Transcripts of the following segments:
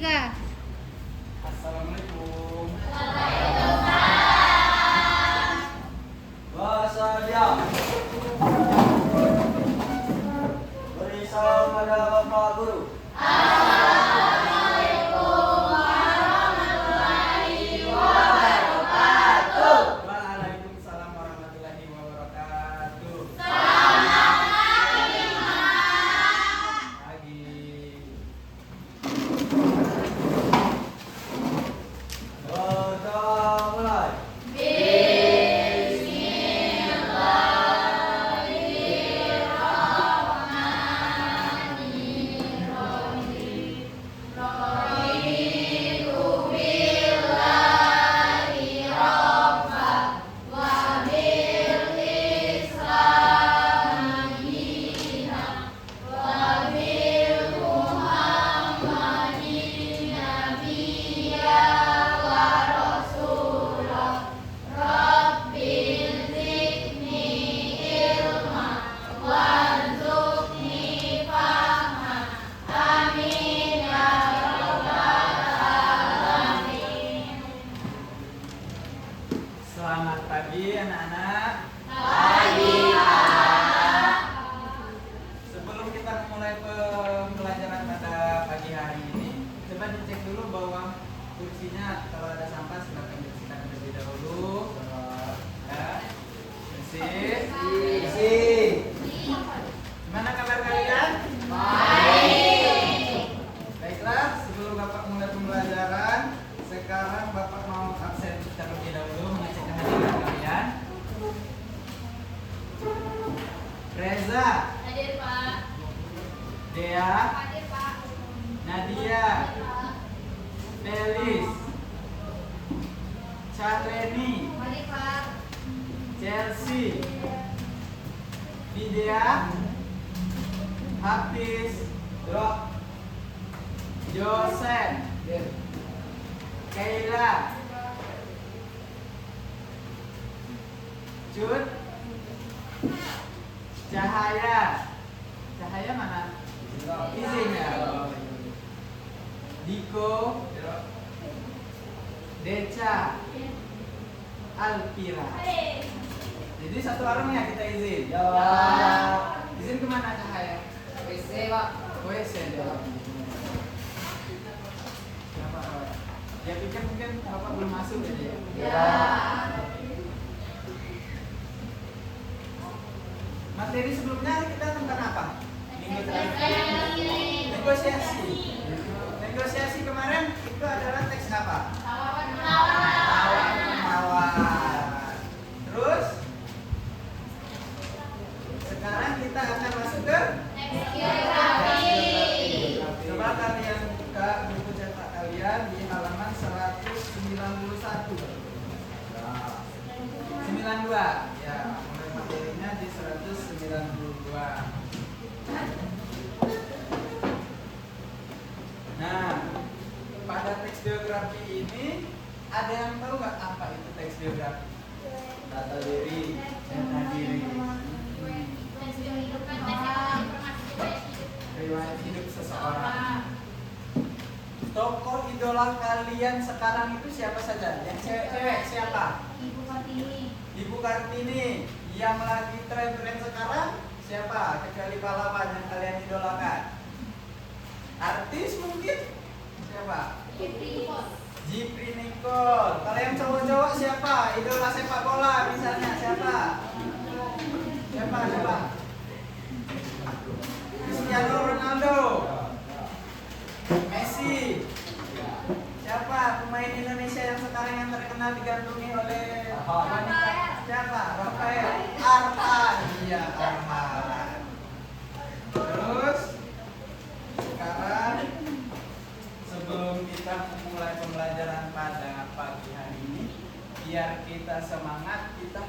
Tiga. Assalamualaikum. Bahasa diam. Beri salam pada Bapak Guru. Waalaikumsalam warahmatullahi wabarakatuh. Pagi. Kita mulai. Selamat pagi anak-anak. Sebelum kita memulai pembelajaran pada pagi hari ini, coba dicek dulu bahwa kursinya kalau ada sampah silakan dibersihkan terlebih dahulu. Ya, bersih. Isi. Gimana kabar kalian? Baiklah, sebelum Bapak mulai pembelajaran, sekarang Bapak mau absen terlebih dahulu mengecek kehadiran kalian. Reza, Hadir, Pak. Dea, Hadir, Pak. Nadia, Felis, Charleni, Hadir, Pak. Chelsea, Vidya, Hafiz, Joseph, Kayla, Cut, Cahaya. Cahaya mana? Izin ya. Diko, Deca, Alpira. Jadi satu warung ya kita izin. Ya. Izin kemana Cahaya? WC, Pak. WC dia. Kenapa? Dia pikir mungkin bapak belum masuk jadi ya. Ya. Materi sebelumnya kita tentang apa? Minggu terakhir. Negosiasi. Negosiasi kemarin itu adalah teks apa? Tawar menawar. Terus sekarang kita akan masuk ke coba kalian buka buku cetak kalian di halaman 191. 92 ya, mulai materinya di 192. Nah, pada teks biografi ini ada yang tahu nggak apa itu teks biografi? Data diri. Data diri. Riwayat hidup seseorang. Tokoh idola kalian sekarang itu siapa saja? Yang cewek-cewek siapa? Ibu Kartini. Ibu Kartini. Yang lagi tren-tren sekarang siapa? Kecuali pahlawan yang kalian idolakan. Artis mungkin siapa? Jipri Nicole. Kalau yang cowok-cowok siapa? Idola sepak bola misalnya siapa? Siapa? Cristiano Ronaldo. Messi. Siapa pemain Indonesia yang sekarang yang terkenal digandrungi oleh wanita? Siapa? Rafael. Arhan. Iya, Arhan. Terus sekarang sebelum kita memulai pembelajaran pada pagi hari ini, biar kita semangat, kita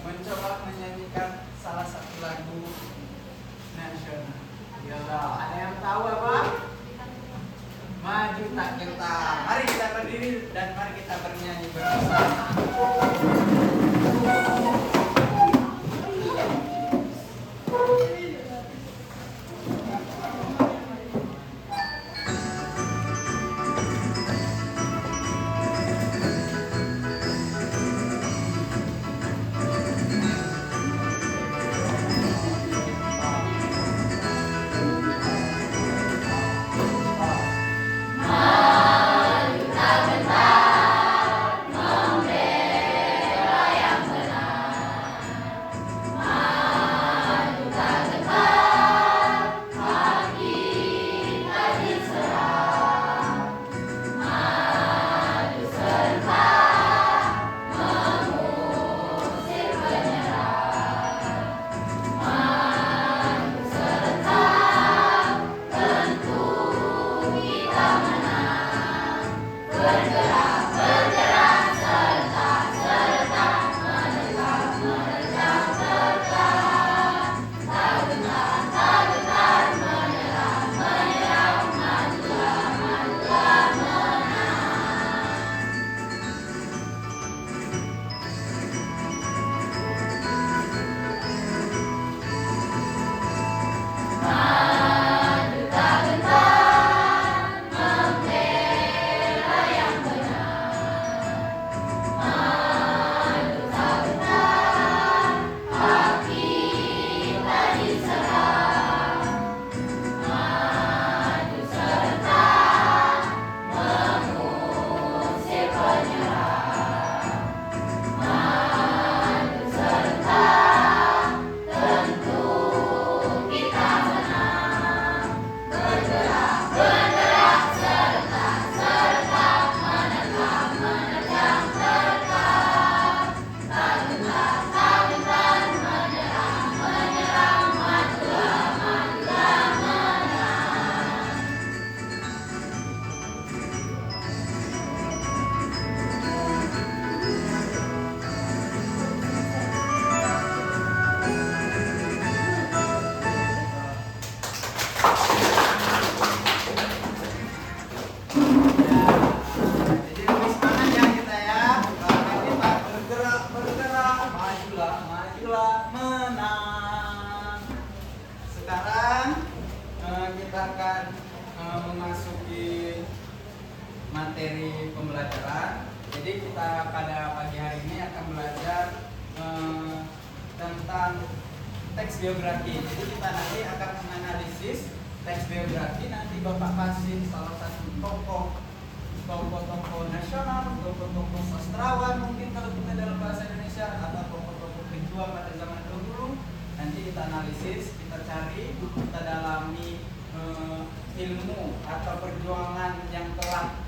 mencoba menyanyikan salah satu lagu nasional. Ada yang tahu apa? Maju tak gentar. Mari kita berdiri dan mari kita bernyanyi bersama. materi pembelajaran. Jadi kita pada pagi hari ini akan belajar tentang teks biografi. Jadi kita nanti akan menganalisis teks biografi. Nanti Bapak kasih salah satu tokoh nasional, tokoh sastrawan mungkin kalau kita dalam bahasa Indonesia, atau tokoh pejuang pada zaman dahulu. Nanti kita analisis, kita cari, kita dalami ilmu atau perjuangan yang telah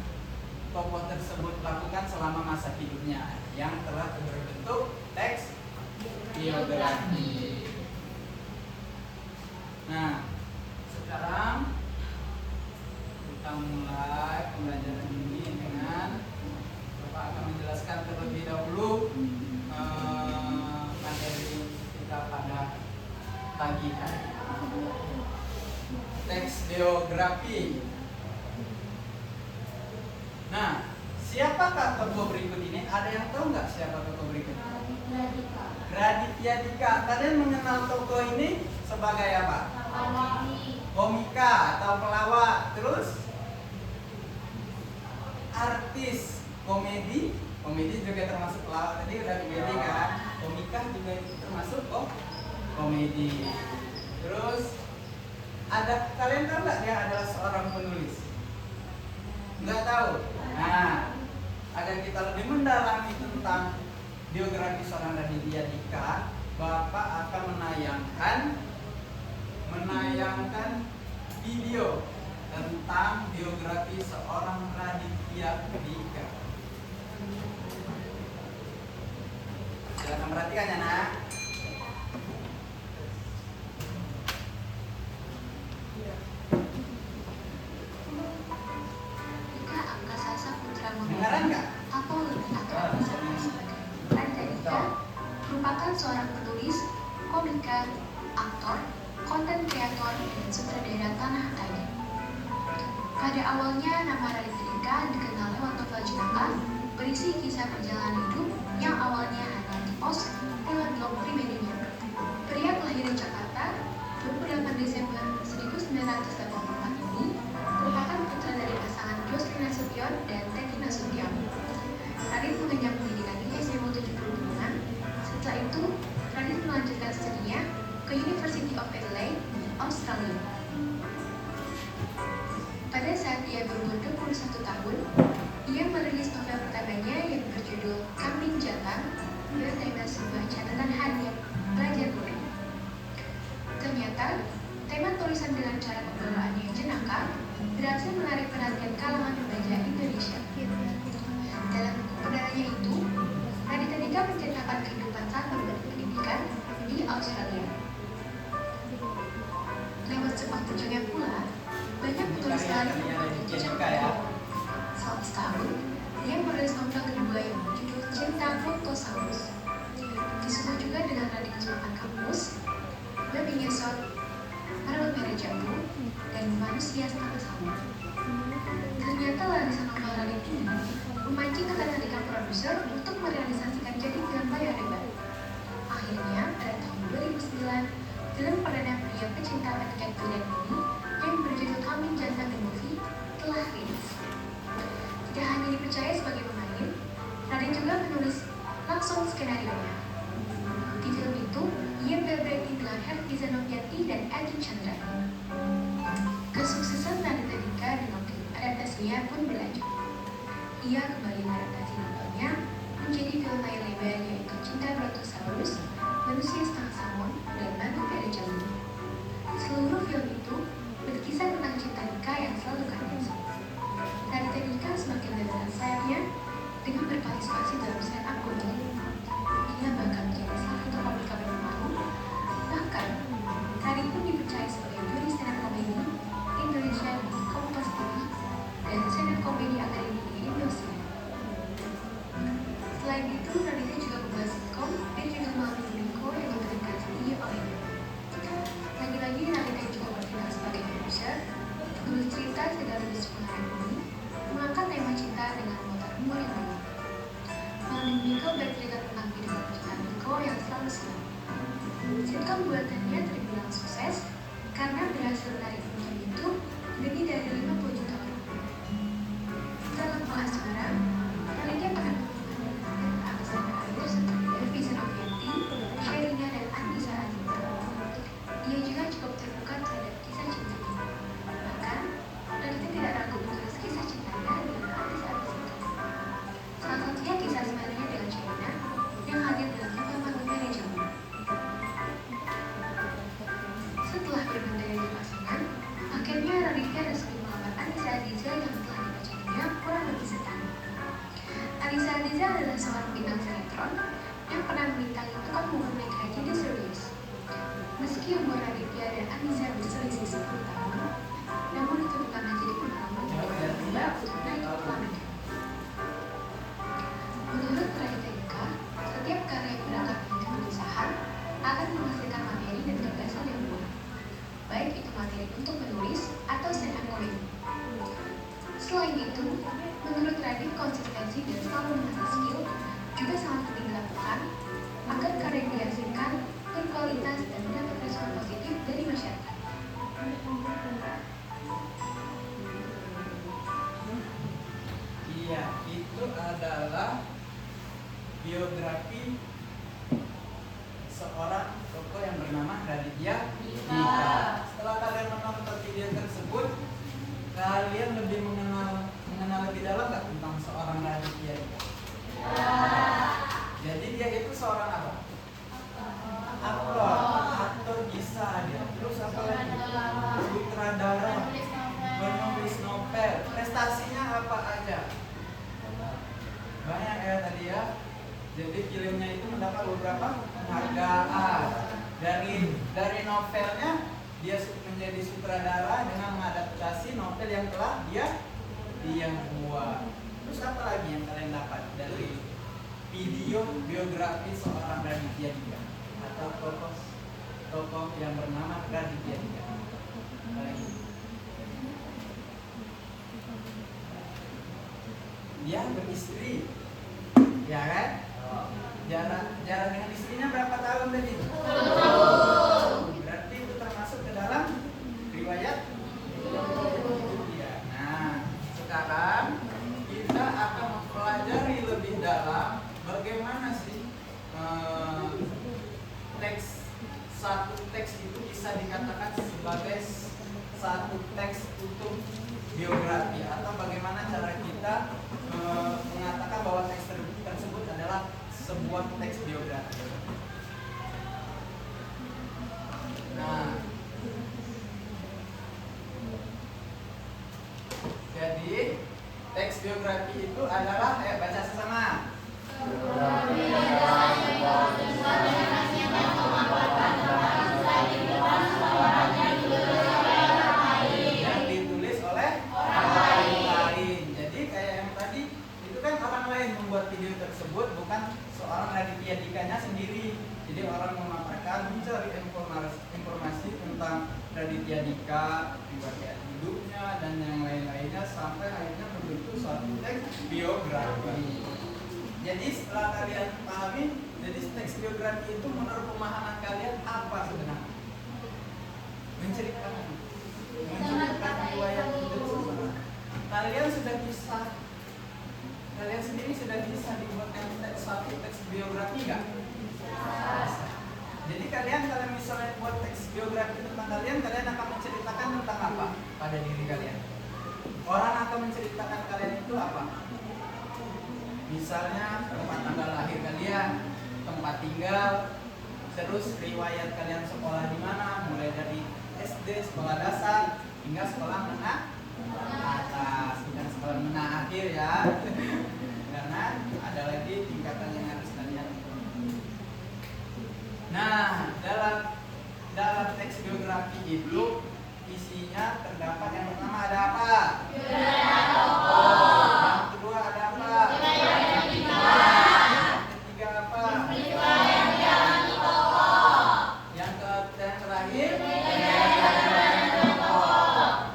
tokoh tersebut lakukan selama masa hidupnya yang telah berbentuk teks biografi. Nah, sekarang kita mulai pembelajaran ini dengan Bapak akan menjelaskan terlebih dahulu materi kita pada pagi hari. Teks biografi. Nah, siapakah tokoh berikut ini? Ada yang tahu nggak siapa tokoh berikut ini? Raditya Dika. Kalian mengenal tokoh ini sebagai apa? Komika atau pelawak. Terus artis komedi. Komedi juga termasuk pelawak. Tadi udah komedi kan? Komika juga itu termasuk komedi. Terus ada, kalian tahu nggak dia adalah seorang penulis? Nggak tahu. Nah, agar kita lebih mendalami tentang biografi seorang Raditya Dika, Bapak akan menayangkan video tentang biografi seorang Raditya Dika. Silakan perhatikan ya, Nak. Dengaran nggak? Atau lebih akrab disapa sebagai Raditya Dika, merupakan seorang penulis, komika, aktor, konten kreator, dan sutradara tanah air. Pada awalnya, nama Raditya Dika dikenal lewat novel jenaka berisi kisah perjalanan hidup yang awalnya hanya dipost lewat blog pribadinya. Pria kelahiran Jakarta 28 Desember 1984 ini merupakan putra dari pasangan Yosri Nasution dan Teti Nasution. Radit mengenyam pendidikan di SMA 76. Setelah itu, Radit melanjutkan studinya ke University of Adelaide, Australia. Pada saat ia berumur 21 tahun, ia merilis novel pertamanya yang berjudul Kambing Jantan, bertema sebuah catatan harian belajar murid. Ternyata, tema tulisan dengan cara pembawaannya yang jenaka berhasil menarik perhatian kalangan remaja Indonesia. Dalam buku perdananya itu, Raditya Dika menceritakan kehidupan saat berpendidikan di Australia. Lewat sebuah tujuannya pula, banyak penulis lain yang menceritakan ya. Selama setahun, dia merilis novel kedua yang berjudul Cinta Fontosaurus. Disebut juga dengan Radikalisme Kampus, Babi Ngesot, Marabut Merah Jambu, dan Manusia Setengah Sama. Ternyata larisan novel Radit ini memancing ketertarikan produser untuk merealisasikan jadi film layar lebar. Akhirnya, pada tahun 2009, film perdana pria pecinta etiket pilihan ini yang berjudul Kambing Jantan The Movie telah rilis. Tidak hanya dipercaya sebagai pemain, Radit juga menulis langsung skenarionya. Di film itu, ia berberani dengan Herti Zanoviati dan Adi Chandra. Kesuksesan Raditya Dika dengan film adaptasinya pun berlanjut. Ia kembali mengadaptasi novelnya menjadi film layar lebar yaitu Cinta Brontosaurus, Manusia Setengah Salmon, dan Batu Merah Jambu. Seluruh film itu berkisah tentang cinta Dika yang selalu kandas. Raditya Dika semakin berjalan sayapnya dengan berpartisipasi dalam stand up comedy. Ia bahkan menjadi salah satu komika berpengaruh. Bahkan, Radit pun dipercaya sebagai juri stand up comedy Indonesia di Kompas TV dan stand up comedy Akademi di Indonesia. Selain itu, Raditya juga membuat sitkom berjudul Malam Minggu yang diberikan olehnya. Lagi-lagi, Raditya juga bertindak sebagai produser, penulis cerita sekaligus Rizal adalah seorang bintang sinetron yang pernah membintangi tokoh Muhammad Haji di Serius. Meski umur Raditya dan Amiza berselisih 10 tahun, namun itu bukanlah jadi pengalaman bagi Raditya untuk naik ke pelaminan. Menurut Raditya Dika, setiap karya yang berangkat dari kegelisahan akan menghasilkan materi dan gagasan yang buah, baik itu materi untuk menulis atau stand-up comedy. Selain itu, menurut Radit, konsistensi dan selalu mengasah skill juga sangat penting dilakukan agar karya yang dihasilkan berkualitas dan mendapat respon positif dari masyarakat. Iya, itu adalah biografi seorang tokoh yang bernama Raditya Dika. Setelah kalian menonton video tersebut, kalian lebih mengenal lebih dalam nggak tentang seorang Raditya Dika? Jadi dia itu seorang apa? Aktor bisa dia. Terus apa lagi? Sutradara, penulis novel. Prestasinya apa aja? Banyak ya tadi ya. Jadi filmnya itu mendapat beberapa penghargaan. Dari novelnya dia menjadi sutradara dengan mengadaptasi novel yang telah dia buat. Terus apa lagi yang kalian dapat dari video biografi seorang Raditya Dika atau tokoh yang bernama Raditya Dika? Dia beristri, ya kan? Jarak dengan istrinya berapa tahun tadi? Berarti itu termasuk ke dalam riwayat. Ya. Nah, sekarang kita akan mempelajari lebih dalam bagaimana sih satu teks itu bisa dikatakan sebagai satu teks utuh biografi, atau bagaimana cara kita mengatakan bahwa teks tersebut adalah sebuah teks biografi. Nah, jadi teks biografi itu adalah, baca sesama. Yang ditulis oleh orang lain. Jadi kayak yang tadi itu kan orang lain membuat video tersebut, bukan seorang Raditya Dikanya sendiri. Jadi orang memaparkan, mencari informasi tentang Raditya Dika, riwayat hidupnya dan yang lain-lainnya, sampai akhirnya membentuk suatu teks biografi. Jadi setelah kalian pahami, jadi teks biografi itu menurut pemahaman kalian apa sebenarnya? Menceritakan riwayat hidup seseorang. Kalian sendiri sudah bisa dibuatkan suatu teks biografi nggak? Jadi kalian kalau misalnya buat teks biografi tentang kalian akan menceritakan tentang apa pada diri kalian? Orang akan menceritakan kalian itu apa? Misalnya tempat tanggal lahir kalian, tempat tinggal, terus riwayat kalian sekolah di mana, mulai dari SD, sekolah dasar, hingga sekolah menengah atas, bukan sekolah menengah akhir ya. Karena ada lagi tingkatan yang harus kalian. Nah, dalam teks biografi itu isinya terdapat yang pertama ada apa? Yang kedua ada apa? Yang ketiga apa? Yang terakhir?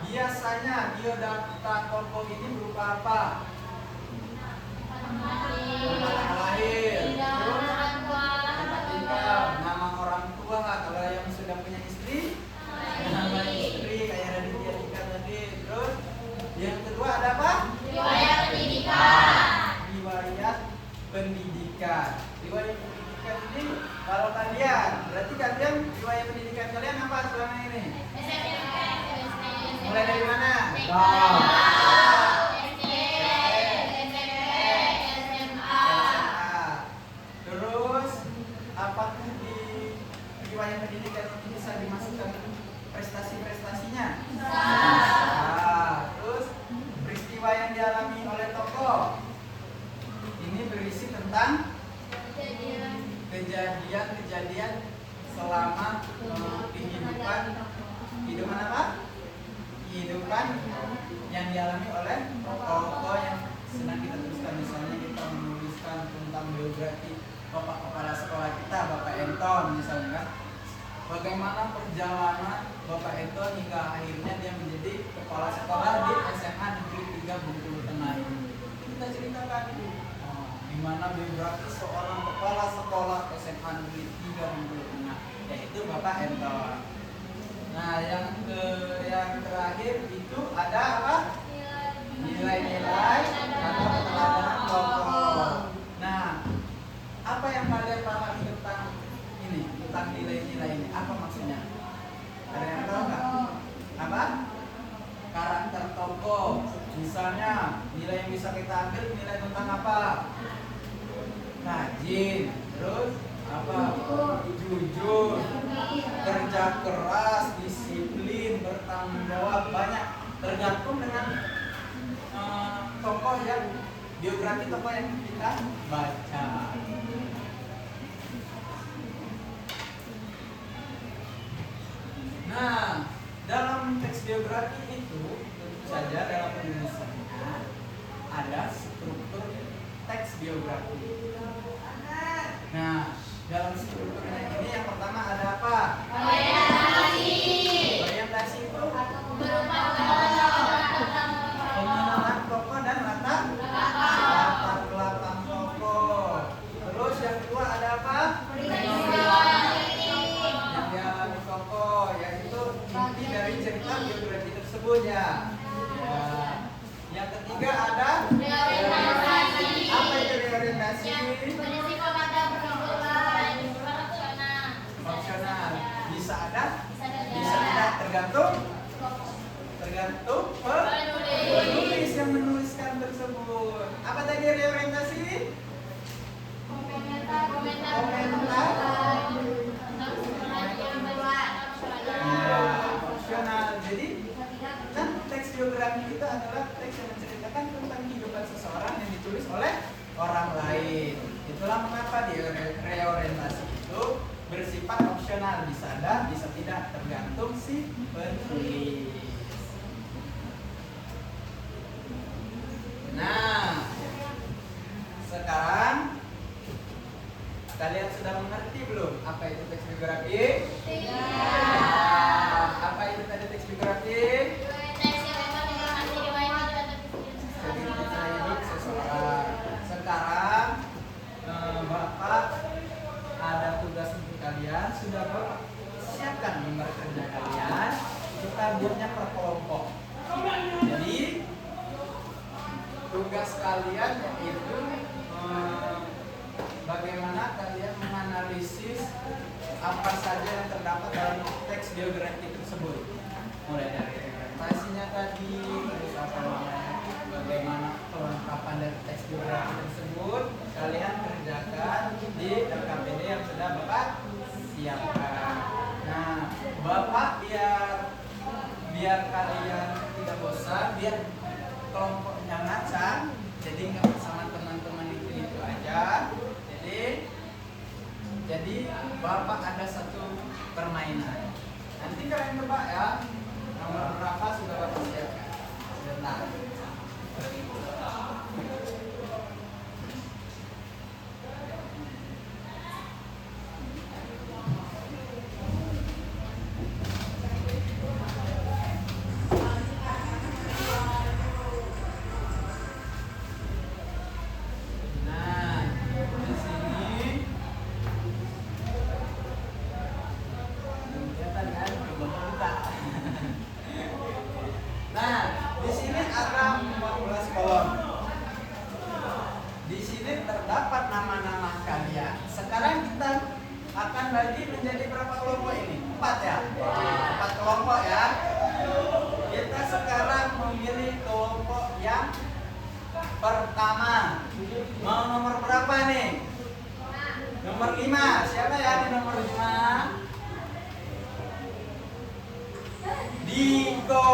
Biasanya biodata tokoh ini berupa apa? Tanggal lahir, terus tempat tinggal, nama orang tua. Kalau yang sudah punya istri, nama istri kayak Raditya Dika tadi. Terus yang kedua ada apa? Riwayat pendidikan. Riwayat pendidikan ini kalau kalian, berarti kalian riwayat pendidikan kalian apa selama ini? Mulai dari mana? Terus apakah di riwayat pendidikan ini bisa dimasukkan prestasi-prestasinya? Terus peristiwa yang dialami oleh tokoh Ini berisi tentang kejadian-kejadian selama kehidupan apa? Kehidupan yang dialami oleh tokoh yang sedang kita tuliskan. Misalnya kita menuliskan tentang biografi bapak kepala sekolah kita, Bapak Anton misalnya kan. Bagaimana perjalanan Bapak Anton hingga akhirnya dia menjadi kepala sekolah di SMA Negeri 3 Bengkulu Tengah ini. Kita ceritakan di mana biografi seorang kepala sekolah SMA Negeri 3 Bengkulu Tengah, yaitu Bapak Anton. Nah, yang terakhir itu ada apa? Nilai-nilai atau keteladanan tokoh. Nah, apa yang kalian pahami tentang ini, tentang nilai-nilai ini? Apa maksudnya? Ada yang tahu nggak? Apa? Karakter tokoh. Misalnya, nilai yang bisa kita ambil nilai tentang apa? Rajin, terus apa? Jujur, kerja keras, disiplin, bertanggung jawab, banyak tergantung dengan tokoh yang biografi tokoh yang kita baca. Nah, dalam teks biografi itu tentu saja dalam penulisannya ada struktur teks biografi. Nah, dalam strukturnya ini yang pertama ada apa? Orientasi. Orientasi itu Berupa pengenalan tokoh dan latar belakang tokoh. Terus yang kedua ada apa? Yang dialami tokoh, yaitu inti dari cerita biografi tersebut ya. Yang ketiga ada Reorientasi. apa itu reorientasi? Opsional. Bisa ada, bisa tidak, tergantung penulis yang menuliskan tersebut. Apa tadi reorientasi? Komentar. Ya, opsional. Jadi kan teks biografi itu adalah teks yang menceritakan tentang kehidupan seseorang yang ditulis oleh orang lain. Itulah mengapa di reorientasi itu bersifat opsional, bisa ada, bisa tidak, tergantung si penulis. Nah, sekarang kalian sudah mengerti belum apa itu teks biografi? Apa itu tadi teks biografi? Cerita hidup seseorang. Sekarang Bapak ada tugas untuk kalian, sudah Bapak siapkan nomor kerja kalian, kita buatnya per kelompok. Jadi tugas kalian yaitu bagaimana kalian menganalisis apa saja yang terdapat dalam teks biografi tersebut, mulai dari representasinya tadi, terus apa namanya, bagaimana kelengkapan dari teks biografi tersebut kalian kerjakan di LKPD yang sudah Bapak siapkan. Nah, Bapak biar kalian tidak bosan, biar kelompoknya ngacak, jadi nggak bersama teman-teman itu aja. Jadi Bapak ada satu permainan. Nanti kalian tebak ya, nomor berapa sudah Bapak siapkan. Sebentar. Terdapat nama-nama kalian. Sekarang kita akan bagi menjadi berapa kelompok ini? 4 ya? 4 kelompok ya. Kita sekarang memilih kelompok yang pertama. Mau nomor berapa nih? Nomor 5. Siapa ya di nomor 5? Diko.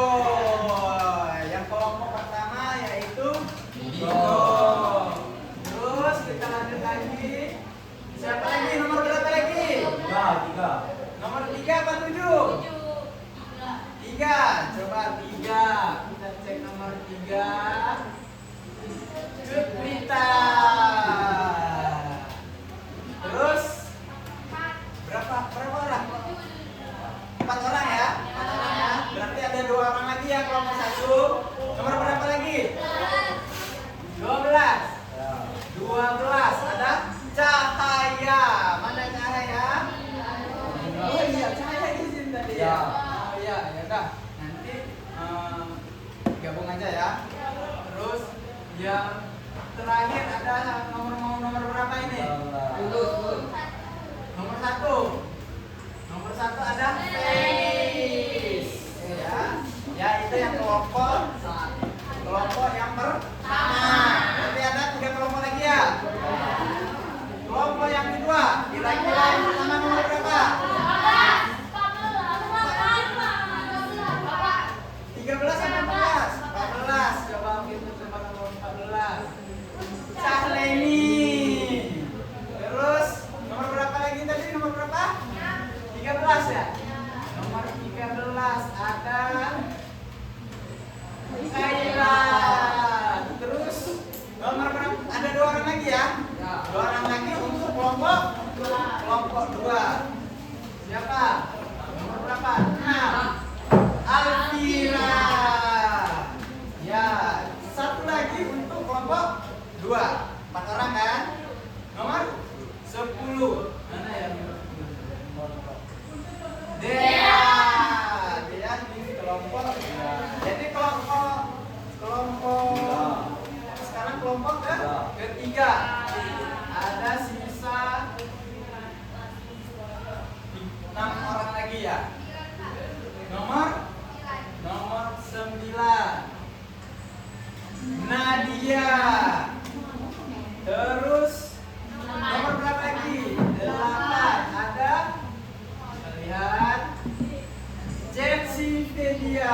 Yang kelompok pertama yaitu Diko. Terus Nomor berapa lagi? 12. 12 ada cahaya. Mana cahaya? Oh iya, cahaya di sini tadi ya. Oh iya, ya udah. Nanti gabung aja ya. Terus yang terakhir ada nomor berapa ini? Nomor 1. Nomor 1 ada Felis. Ya. Ya, itu yang kelompok yang pertama. Berarti ada 3 kelompok lagi ya. Kelompok yang kedua, kira-kira yang pertama nomor berapa? 13 sama 14? 14. Coba kita coba nomor 14. Sahleni. Terus nomor berapa lagi tadi? Nomor berapa? 13 ya? Nomor 13 ada Kaila. Terus nomor berapa? Ada 2 orang lagi ya? 2 orang lagi untuk kelompok 2. Siapa? Nomor berapa? 6. Alvira. Ya, 1 lagi untuk kelompok 2. 4 orang kan? Nomor 10. Mana ya? Dea. Dea di kelompok. Jadi kelompok sekarang kelompok ketiga. Ada sisa 6 orang lagi ya. Nomor 9 Nadia. Terus nomor berapa lagi? 8 ada, kita lihat, Chelsea Fedia.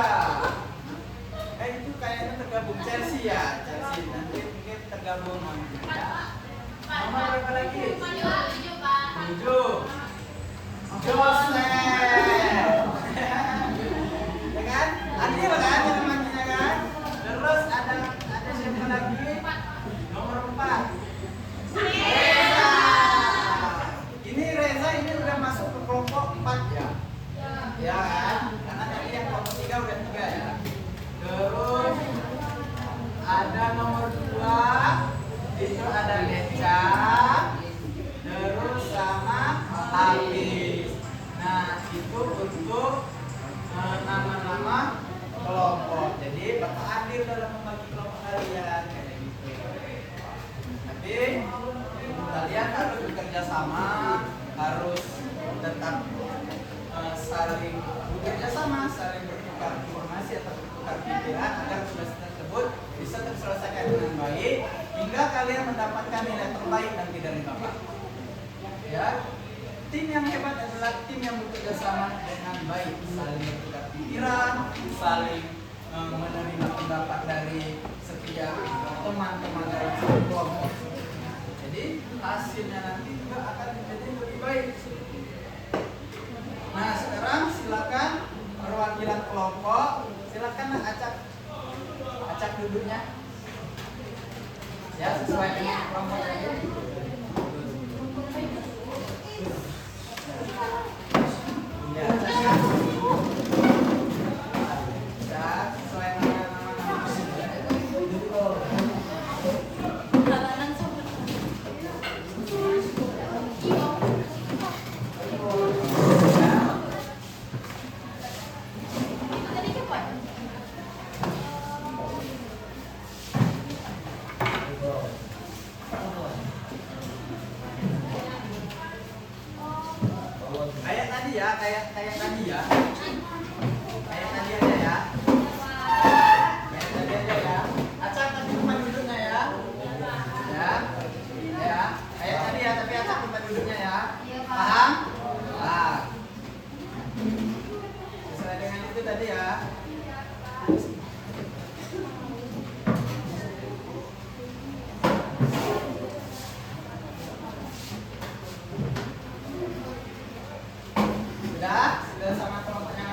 Itu kayaknya tergabung Chelsea ya. Chelsea nanti mungkin tergabung ya. Nomor berapa lagi? 7 Joseph. Ya kan? Adil kan namanya kan? Terus ada siapa lagi? Nomor 4 Reza. Ini Reza ini udah masuk ke kelompok 4 ya. Ya kan? Karena tadi yang kelompok 3 udah 3 ya. Terus ada nomor 2 itu ada Neca. Terus sama Hafiz. Nah, itu untuk nama-nama kelompok. Jadi Bapak adil dalam membagi kelompok kalian kayak gitu. Tapi kalian harus bekerja sama, harus tetap saling bekerja sama, saling bertukar informasi atau bertukar pikiran agar tugas tersebut bisa terselesaikan dengan baik hingga kalian mendapatkan nilai terbaik nanti dari Bapak. Ya. Tim yang hebat adalah tim yang bekerja sama dengan baik, saling bertukar pikiran, saling menerima pendapat dari setiap teman-teman dalam satu kelompok. Jadi hasilnya nanti juga akan menjadi lebih baik. Nah, sekarang silakan perwakilan kelompok, silakan acak duduknya. Ya, sesuai dengan kelompok ini. Ya, sesuai nama-nama. Kayak tadi ya, kayak tadi ya. Kayak tadi aja ya. Kayak tadi aja ya. Acak tadi tempat duduknya ya. Ya. Ya. Kayak tadi ya, tapi acak tempat duduknya ya. Paham? Nah. Sesuai dengan itu tadi ya. Sudah sama kelompoknya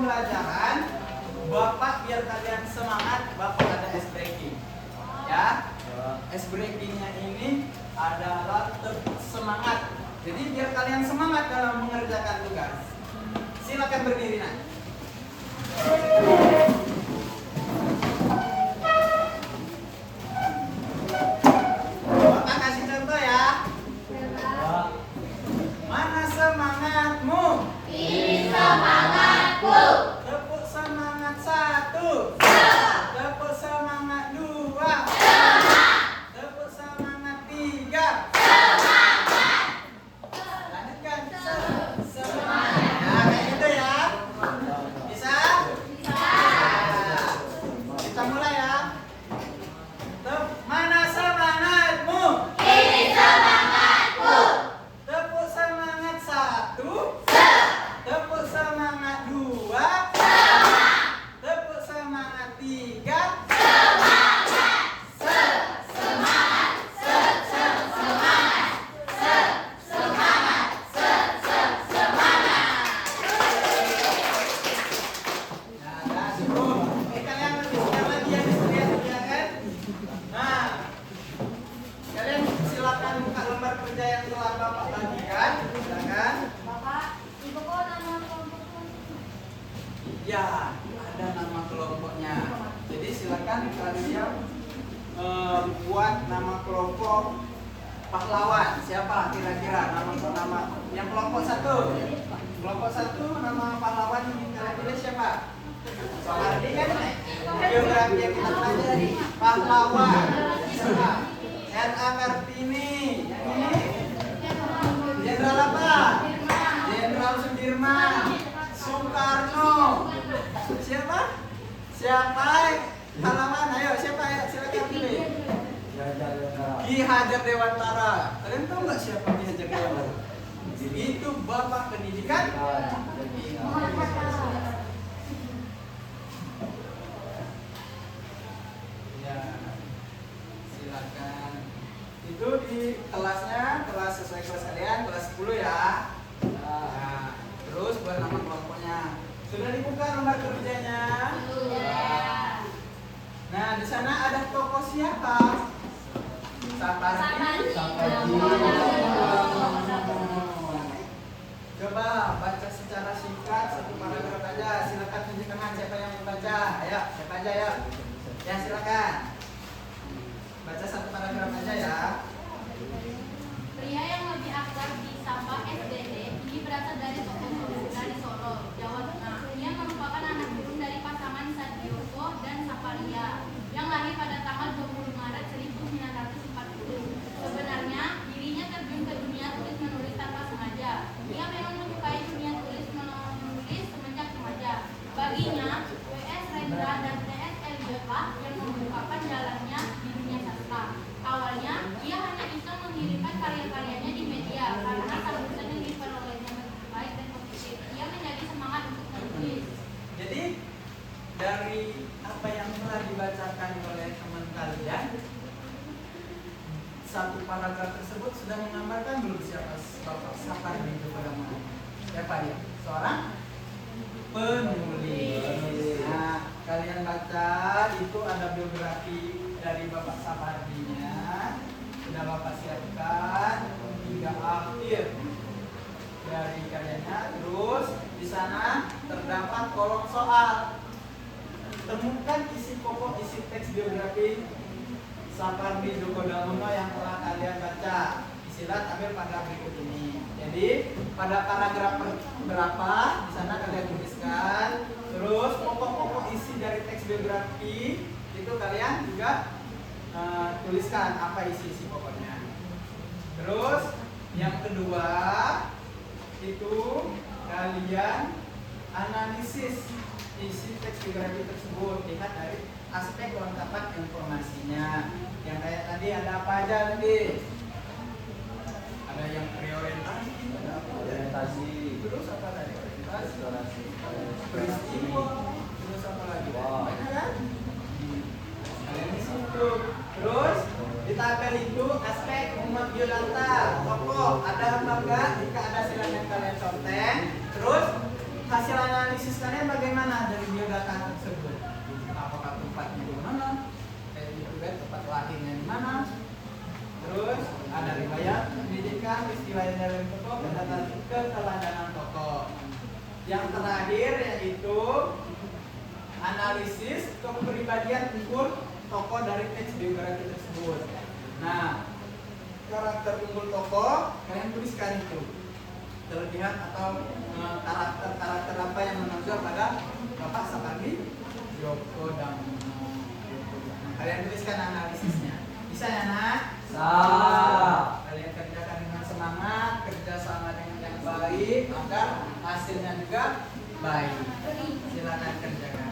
pembelajaran, Bapak biar kalian semangat, Bapak ada ice breaking. Ya, ice breakingnya ini adalah semangat. Jadi biar kalian semangat dalam mengerjakan tugas. Silakan berdiri nak. Bapak kasih contoh ya. Mana semangatmu? Ini semangatku. Tepuk semangat 1. Tepuk semangat 2. Tepuk semangat 3. Lanjutkan. Semangat. Nah, kayak gitu ya. Bisa? Nah, kita mulai ya. Mana semangatmu? Ini semangatku. Tepuk semangat 1. Tepuk semangat 2. Tepuk semangat 3. Nah, dah cukup. Kalian lebih siap lagi ya, ya kan? Nah, kalian silakan buka lembar kerja yang telah Bapak bagikan. Silakan. Bapak, ibu kok nama kelompokku? Ya, ada nama kelompoknya. Jadi silakan kalian buat nama kelompok pahlawan. Siapa kira-kira nama yang kelompok 1? Kelompok 1 nama pahlawan yang kalian pilih siapa? Soehardi kan? Geografi yang kita pelajari. Pahlawan. Siapa? R.A. Kartini. Yang ini? Jenderal apa? Jenderal Sudirman. Soekarno. Siapa? Siapa? Pahlawan. Ayo siapa ya? Silakan pilih. Ki Hajar Dewantara. Kalian tahu nggak siapa Ki Hajar Dewantara? Itu Bapak Pendidikan. Ya, silakan. Itu di kelasnya, kelas sesuai kelas kalian, kelas 10 ya. Nah, terus buat nama kelompoknya. Sudah dibuka lembar kerjanya? Nah, di sana ada tokoh siapa? Sapardi. Coba baca secara singkat satu paragraf aja. Silakan tunjuk tangan siapa yang membaca. Ayo, siapa aja ya? Ya, silakan. Baca satu paragraf aja ya. Pria yang lebih akrab disapa SDD ini berasal dari Solo, Jawa Tengah. Ia merupakan anak sulung dari pasangan Sadioko dan Saparia yang lahir pada tanggal 20 Maret 1940. Sebenarnya dirinya terjun ke dunia tulis menulis tanpa sengaja. Ia memang menyukai dunia tulis menulis semenjak remaja. Baginya W.S. Rendra dan T.S. Eliot lah yang membukakan jalannya di dunia sastra. Awalnya ia hanya bisa mengirimkan karya-karyanya di media karena sambutan yang diperolehnya begitu baik dan positif. Ia menjadi semangat untuk menulis. Jadi dari apa yang telah dibacakan oleh teman kalian, satu paragraf tersebut sudah menggambarkan belum siapa Bapak Sapardi itu pada mana? Siapa dia? Seorang penulis. Nah, kalian baca itu ada biografi dari Bapak Sapardinya. Sudah Bapak siapkan hingga akhir dari karyanya. Terus di sana terdapat kolom soal. Temukan isi pokok isi teks biografi Sapardi Djoko Damono yang telah kalian baca. Silakan ambil pada berikut ini. Jadi pada paragraf berapa di sana kalian tuliskan. Terus pokok-pokok isi dari teks biografi itu kalian juga tuliskan apa isi pokoknya. Terus yang kedua itu kalian analisis isi teks biografi tersebut, lihat dari aspek kelengkapan informasinya. Yang kayak tadi ada apa aja tadi? Ada yang priorientasi, ada apa? Orientasi. Terus apa tadi? Orientasi. Peristiwa. Terus apa lagi? Wow. Banyak kan? Kalian di situ. Terus di tabel itu aspek umat biodata, tokoh ada apa enggak? Jika ada silakan kalian contek. Terus hasil analisis kalian bagaimana dari biodata tersebut? Apakah tempatnya di mana? Juga tempat lahirnya di mana? Terus ada riwayat pendidikan, istilah dari tokoh, dan data keteladanan tokoh. Yang terakhir yaitu analisis kepribadian figur tokoh dari teks biografi tersebut. Nah, karakter unggul tokoh kalian tuliskan itu terlihat atau karakter apa yang menonjol pada Bapak Sapardi Djoko Damono. Kalian tuliskan analisisnya. Bisa ya nak? Bisa. Kalian kerjakan dengan semangat, kerja sama dengan yang baik agar hasilnya juga baik. Silakan kerjakan.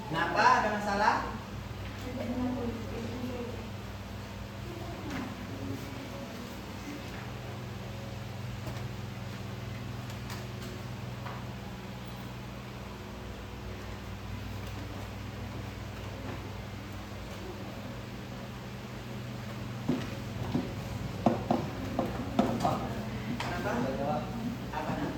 Kenapa? Ada masalah? Kenapa? Apa nak?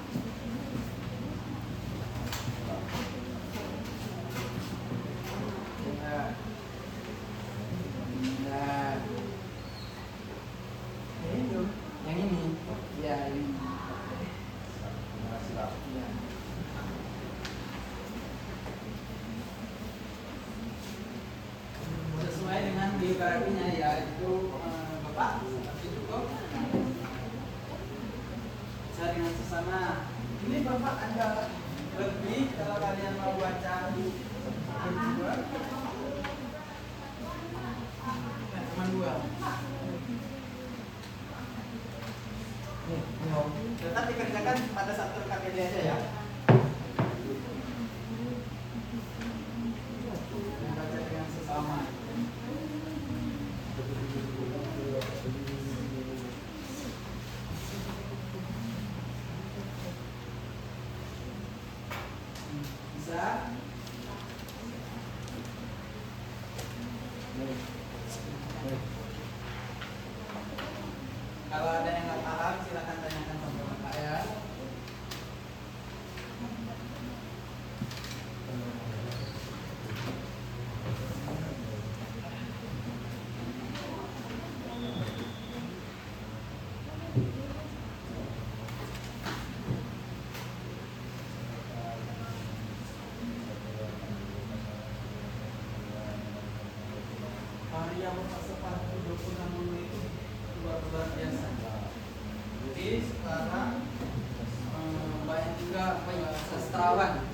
Nah, itu yang ini, ya ini. Ya. Sesuai dengan biografinya ya itu Bapak seperti itu kok. Bisa dengan sesama. Ini Bapak ada lebih kalau kalian mau baca berdua. Cuma dua. Tetap dikerjakan pada satu KPD aja ya. Baca dengan sesama. Bisa? Kalau ada yang nggak paham silakan tanyakan sama Bapak ya. Karya Bapak Sapardi Djoko Damono itu luar biasa. Jadi sekarang banyak juga sastrawan.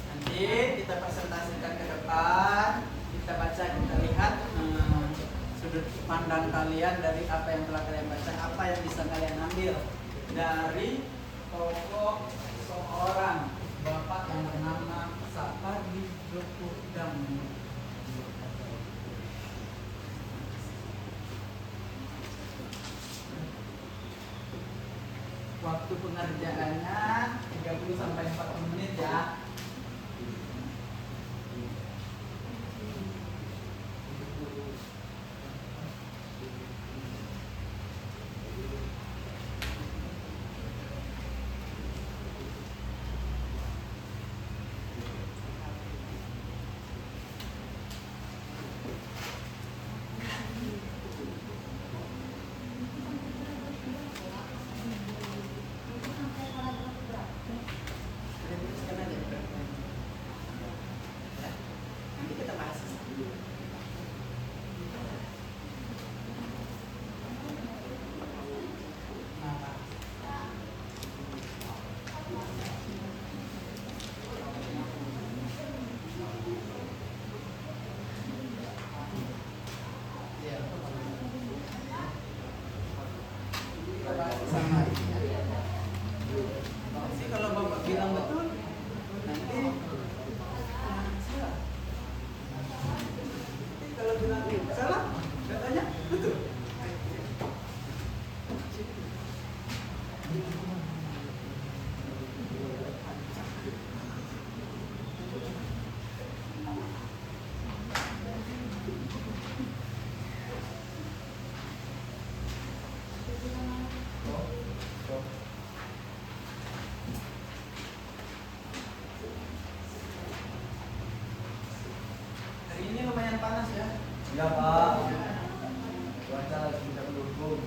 Nanti kita presentasikan ke depan, kita baca, kita lihat sudut pandang kalian dari apa yang telah kalian baca, apa yang bisa kalian ambil dari tokoh seorang Bapak yang bernama Sapardi Djoko Damono. Waktu pengerjaannya 30 sampai 40 menit ya. Iya Pak. Cuaca lagi tidak mendukung.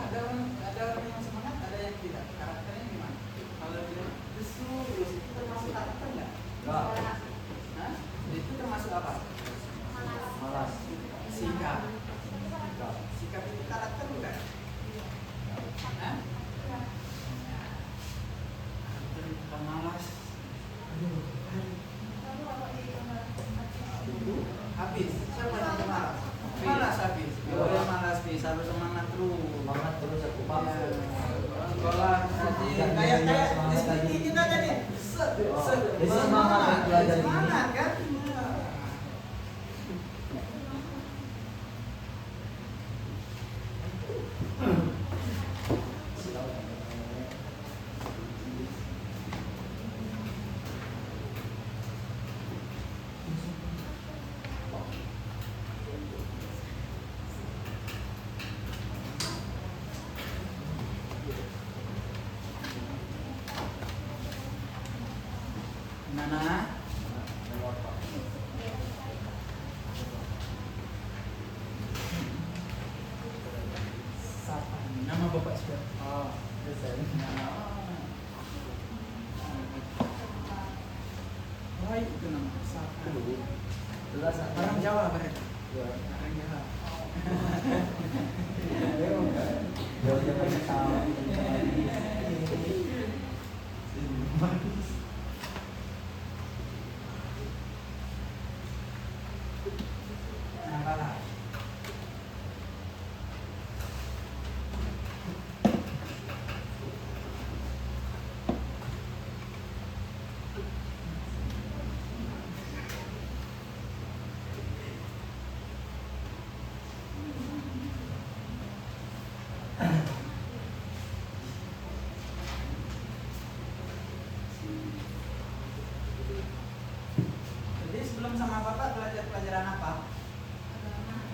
Ya, ada orang yang semangat, ada yang tidak. Karakternya gimana? Kalau dia justru terus itu termasuk karakter nggak? Enggak. Hah? Itu termasuk apa? Malas. Sikap. Enggak. Sikap itu karakter bukan? Hah? Karakter pemalas. Habis. Siapa yang pemalas? Malas habis. Nggak boleh malas nih, harus semangat terus. Semangat terus aku paksa. Sekolah rajin. Kayak di kita tadi. Jadi semangat belajar ini. Semangat kan? Nana, siapa? Nama bapak siapa? Ah, saya. Baik itu nama siapa? Jelas Orang Jawa berarti. Ya. Orang Jawa. Jauhnya banyak sama. Kenapa lah? Jadi sebelum sama bapak belajar pelajaran apa?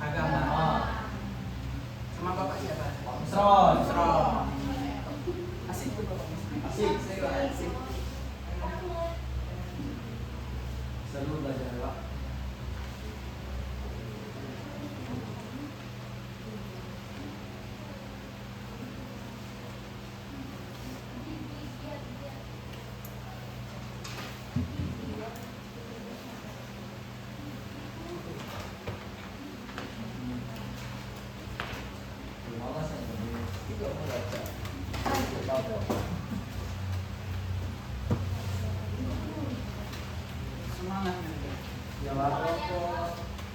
Agama. Sama bapak siapa? Pak Musron. Musron. Asik tuh bapak Musron. Asik. Asik. Seru belajar Pak. Malas ya. Tidak mau baca. Semangat nih. Ya Pak.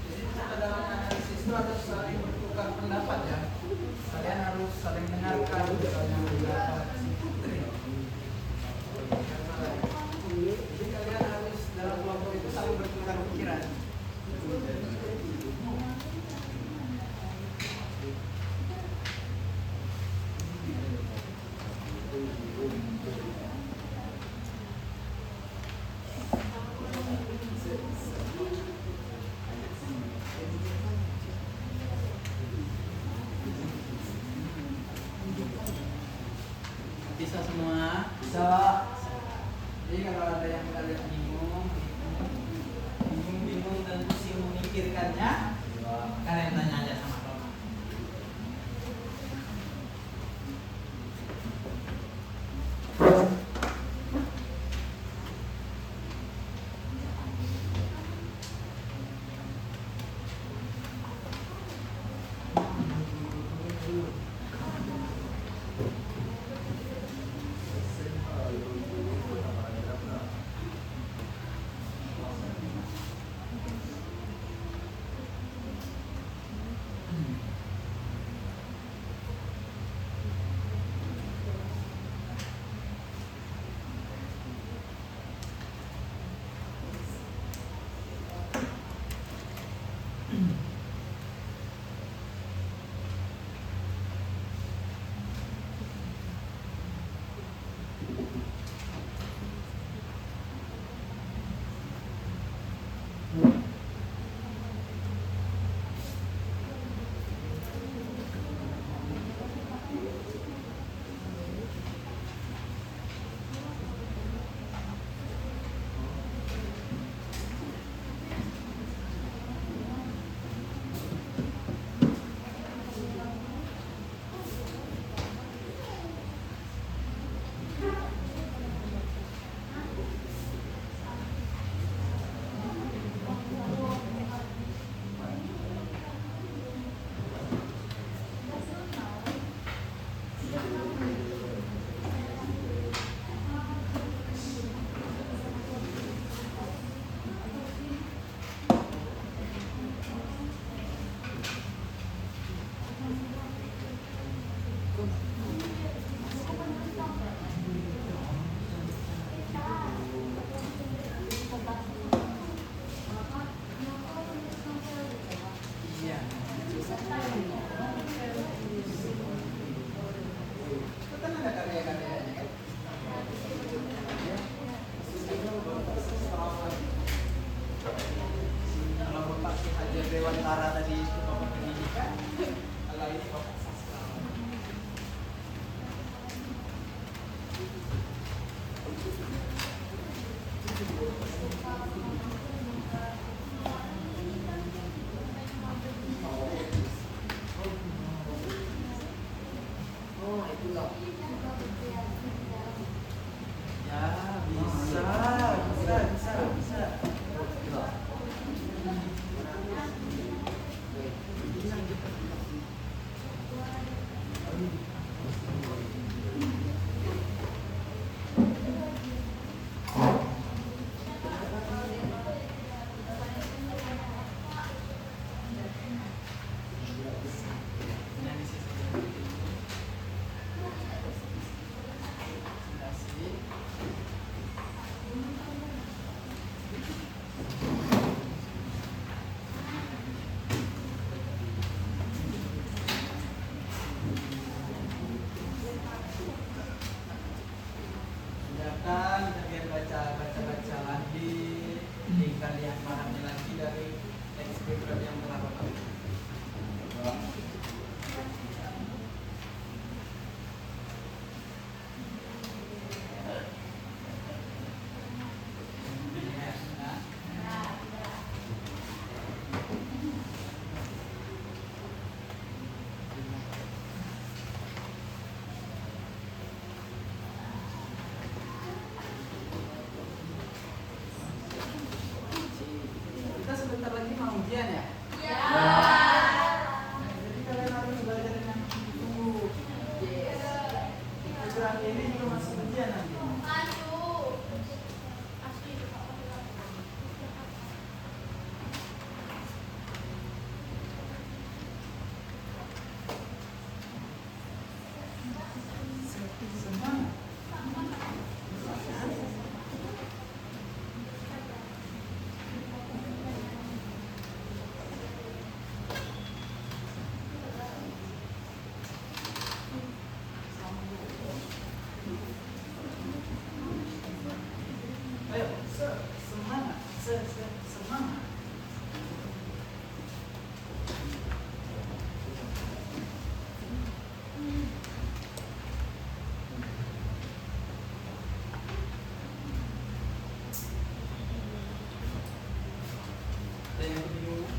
Jadi kita dalam analisis itu harus saling bertukar pendapat ya. Kalian harus saling mendengarkan saling pendapat si putri. Jadi kalian harus dalam kelompok itu saling bertukar pikiran. Bisa semua. Bisa Pak. Jadi kalau ada yang kalian bingung dan pusing memikirkannya, kalian tanya aja sama Roman. istirahat ini juga masih ujian nanti. Aduh. Asli. Semangat. Ayo, semangat, semangat. Ada yang kebingungan?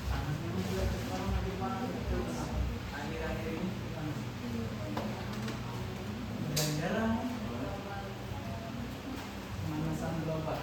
Anaknya juga sekarang lagi panas. Akhir-akhir ini panas. Jarang-jarang pemanasan global.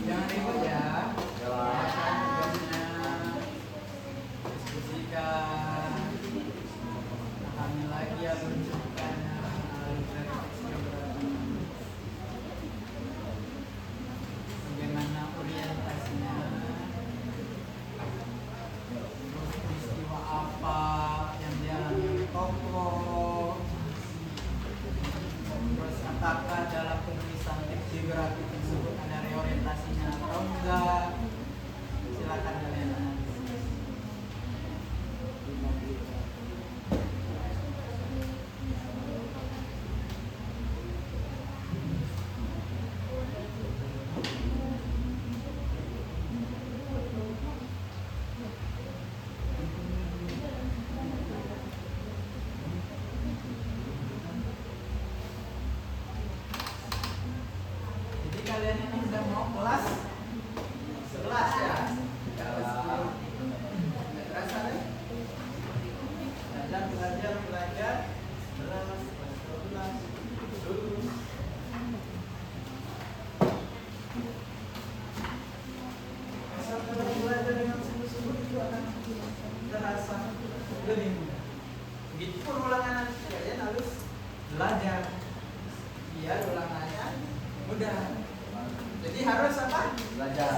Jangan ribut ya. Makan tugasnya, diskusikan, pahami lagi alur ceritanya, alur refleksinya bagaimana orientasinya, terus peristiwa apa yang dialami oleh tokoh, terus apakah dalam penulisan teks biografi tersebut ada reorientasinya atau enggak. Silakan kalian analisis. Jadi kalian ini udah mau kelas 11 ya? Kelas 10. Nggak terasa deh? Belajar, 11, 12, lulus. Asal kalau belajar dengan sungguh-sungguh itu akan terasa lebih mudah. Begitu pun ulangan nanti kalian harus belajar biar ulangannya mudah. Jadi harus apa? Belajar.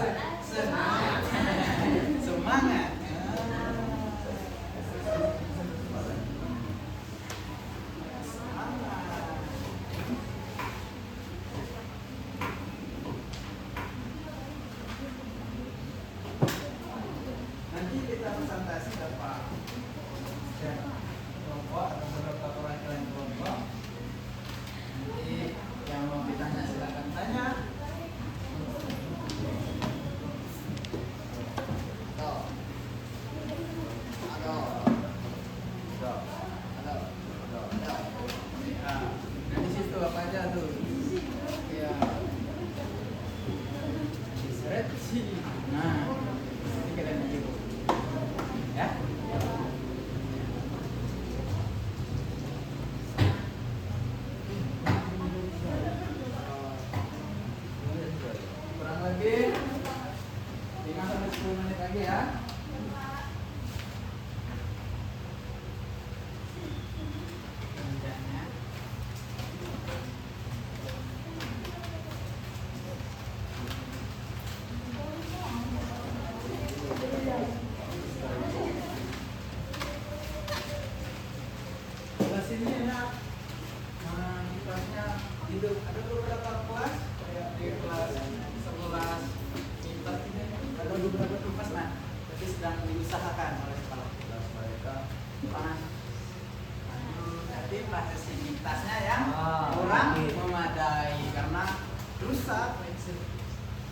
Semangat. Semangat. Nanti kita presentasi berapa kelompok atau beberapa perwakilan kelompok. Nanti yang mau ditanya silakan tanya. hidup. Ada beberapa kelas kayak di kelas 11 kita ini ada beberapa tugas nah, jadi sedang diusahakan oleh kepala kelas mereka. Jadi fasilitasnya yang kurang memadai karena rusak,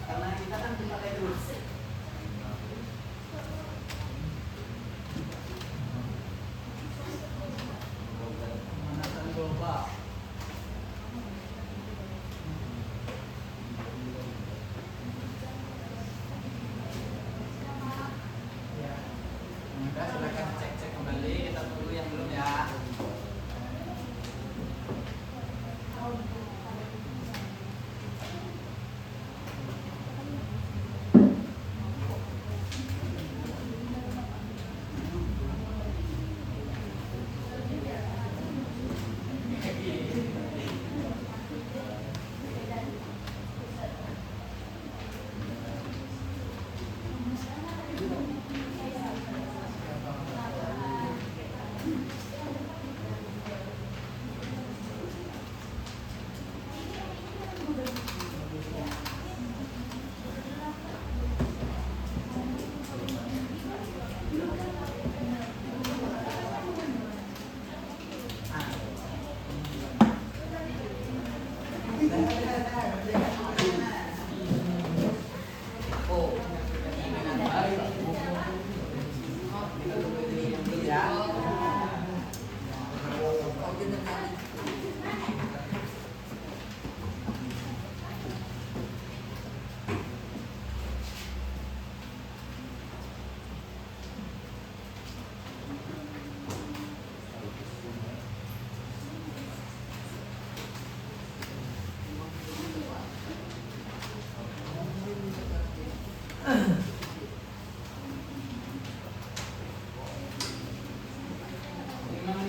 karena kita kan dipakai terus. Pemanasan global. Ya, udah silakan cek kembali. Kita tunggu yang belum ya.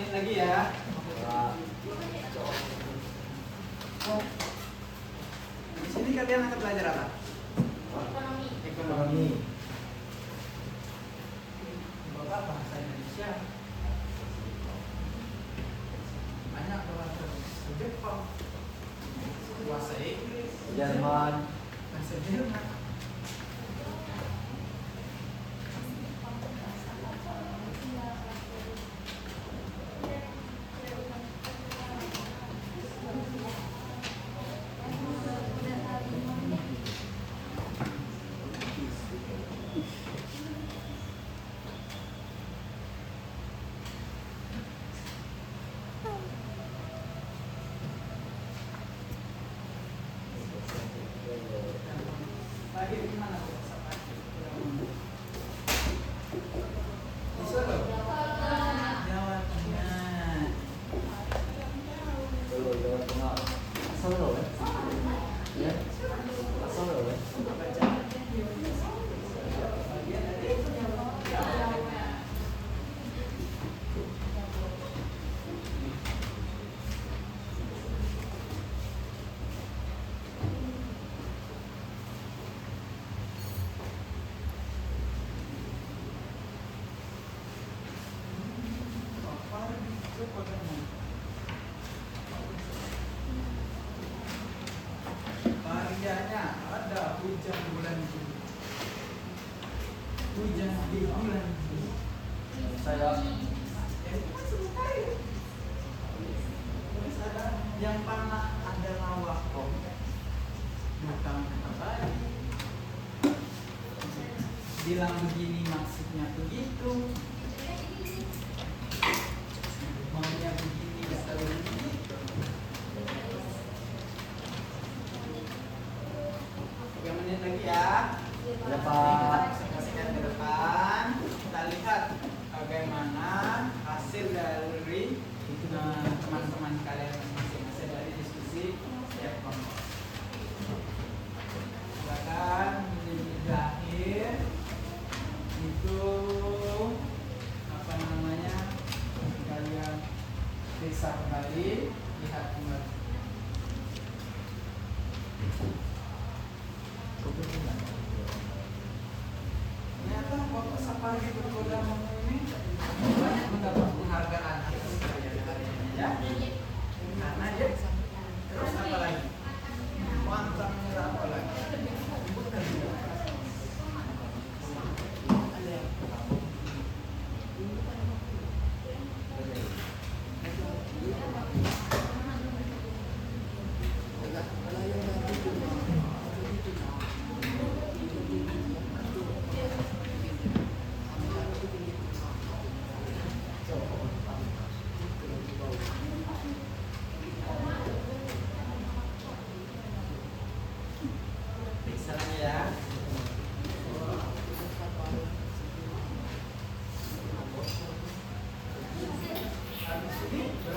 Lagi ya. Di sini kalian akan belajar apa? Ekonomi. Bapak bahasa Indonesia. Banyak bahasa Jepang. Bahasa Inggris. Jerman. Bahasa Jerman. Lagi di mana? Di Solo. Jawa Tengah. Jawa Tengah. Solo ya? Ya. Solo ya? Bagian dari Jawa Tengah. Variannya ada hujan bulan Juli. Hujan di bulan Juli. Saya Terus ada yang panah adalah waktu. Bukan kembali. Bilang begini maksudnya begitu. Maunya begini selalu begitu. 3 menit lagi ya. ya Pak. Saksikan ke depan. Kita lihat bagaimana hasil dari teman-teman kalian masing-masing dari diskusi setiap kelompok. Silakan di akhir itu apa namanya kalian periksa kembali, lihat kembali. Ternyata Bapak Sapari Bergoda ini banyak mendapat penghargaan atas karya-karyanya ya. Karena dia terus apa lagi?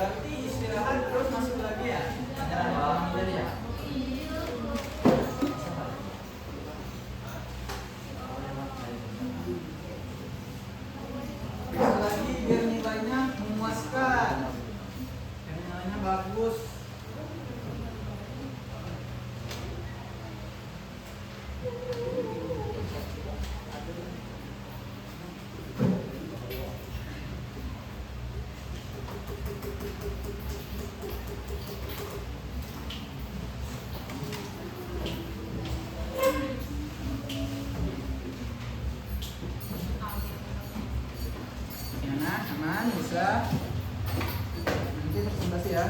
Berarti istirahat terus masuk lagi ya? Jangan malam jadi ya? Bisa lagi biar nilainya memuaskan, biar nilainya bagus. Aman, bisa. Nanti presentasi ya.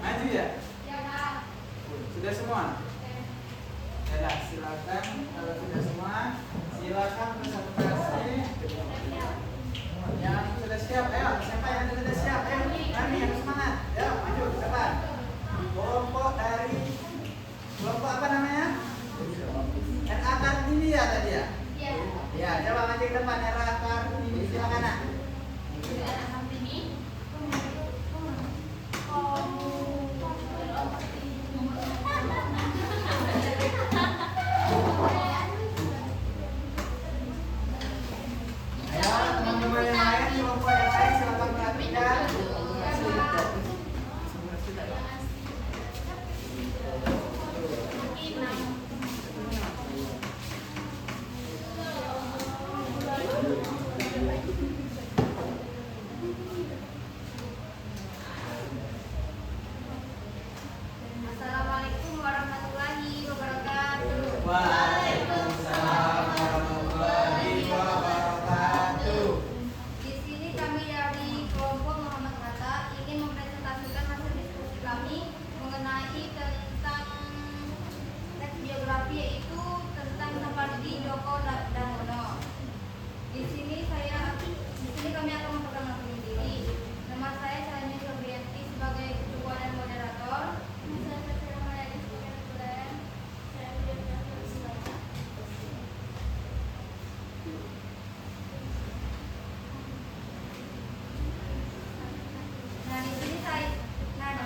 Maju ya? Sudah semua? Ya, silakan. Kalau sudah semua, silakan presentasi. Yang sudah siap, ayo. Siapa yang sudah siap? Ayo, kami yang semangat. Ayo, maju ke depan. Kelompok apa namanya? Akar ini ya tadi ya? Iya. Ya, coba maju ke depan. Akar ini silakan nak. Ayo, teman-teman yang lain, kelompok yang lain silakan perhatikan. Assalamualaikum warahmatullahi wabarakatuh. Waalaikumsalam warahmatullahi wabarakatuh. Di sini kami dari kelompok Muhammad Hatta ingin mempresentasikan hasil diskusi kami mengenai tentang teks biografi, yaitu tentang Sapardi Djoko Damono. Di sini kami akan memperkenalkan diri. Nama saya Salmi Sobrianti sebagai ketua dan moderator.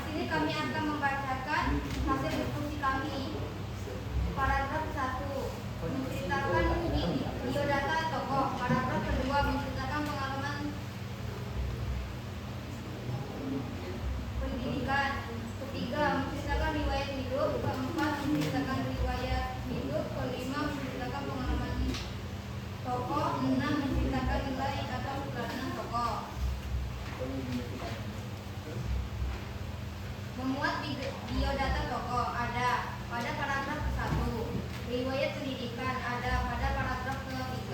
Di sini kami akan membacakan hasil diskusi kami. Paragraf 1 menceritakan biodata tokoh. Paragraf kedua menceritakan pengalaman pendidikan. Ketiga menceritakan riwayat hidup. Keempat menceritakan riwayat hidup. Kelima menceritakan pengalaman tokoh. Enam menceritakan nilai atau keterangan tokoh. Memuat biodata tokoh ada pada paragraf ke-1. Riwayat pendidikan ada pada paragraf ke-3.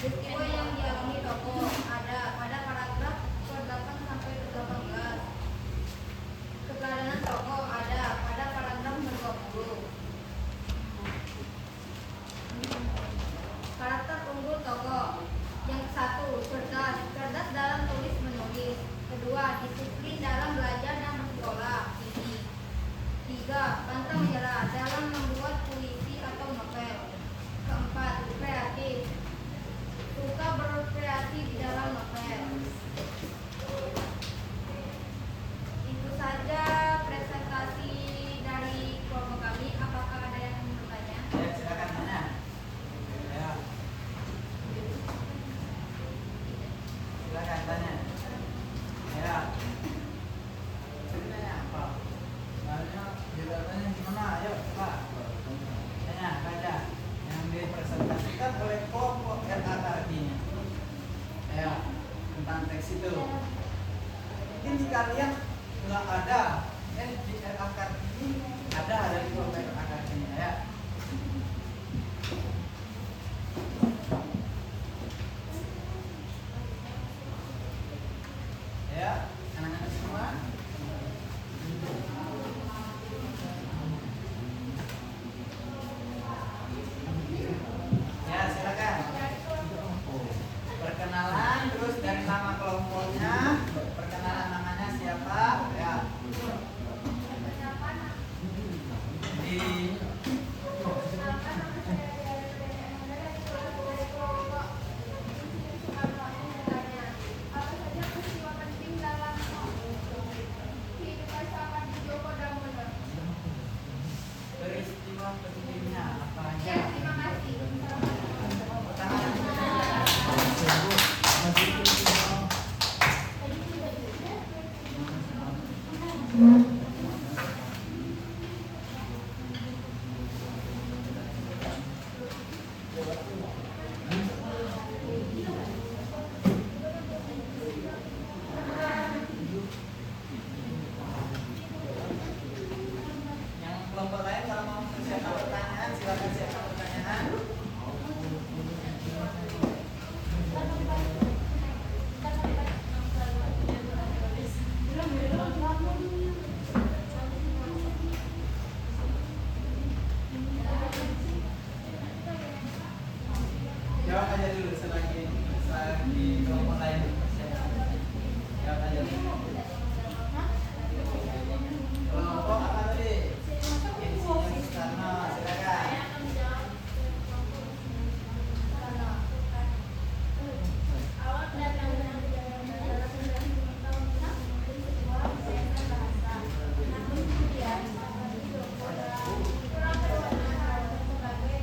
Peristiwa yang dialami tokoh ada pada paragraf ke-8 sampai ke-18. Keteladanan tokoh ada pada paragraf ke-20. Karakter unggul tokoh. Yang ke-1, cerdas dalam tulis menulis. Kedua, disiplin dalam belajar dan bersekolah. 3, pantang menyerah dalam membuat puisi atau novel. Keempat, kreatif, suka berkreasi di dalam kalian nggak ada di akar ini ada dari kelompok akar ini ya. Ya, anak-anak semua. Ya, silakan. Perkenalan terus dari nama kelompoknya, perkenalan namanya siapa? Ya. Di peristiwa pentingnya apa aja? Yang kelompok lain kalau mau siapkan pertanyaan silakan siapkan pertanyaan. Jawab aja dulu selagi kelompok lain bersiap. Jawab aja dulu. Kelompok apa tadi? Insinyur Soekarno, silakan. Awal kedatangan namun kemudian sebagai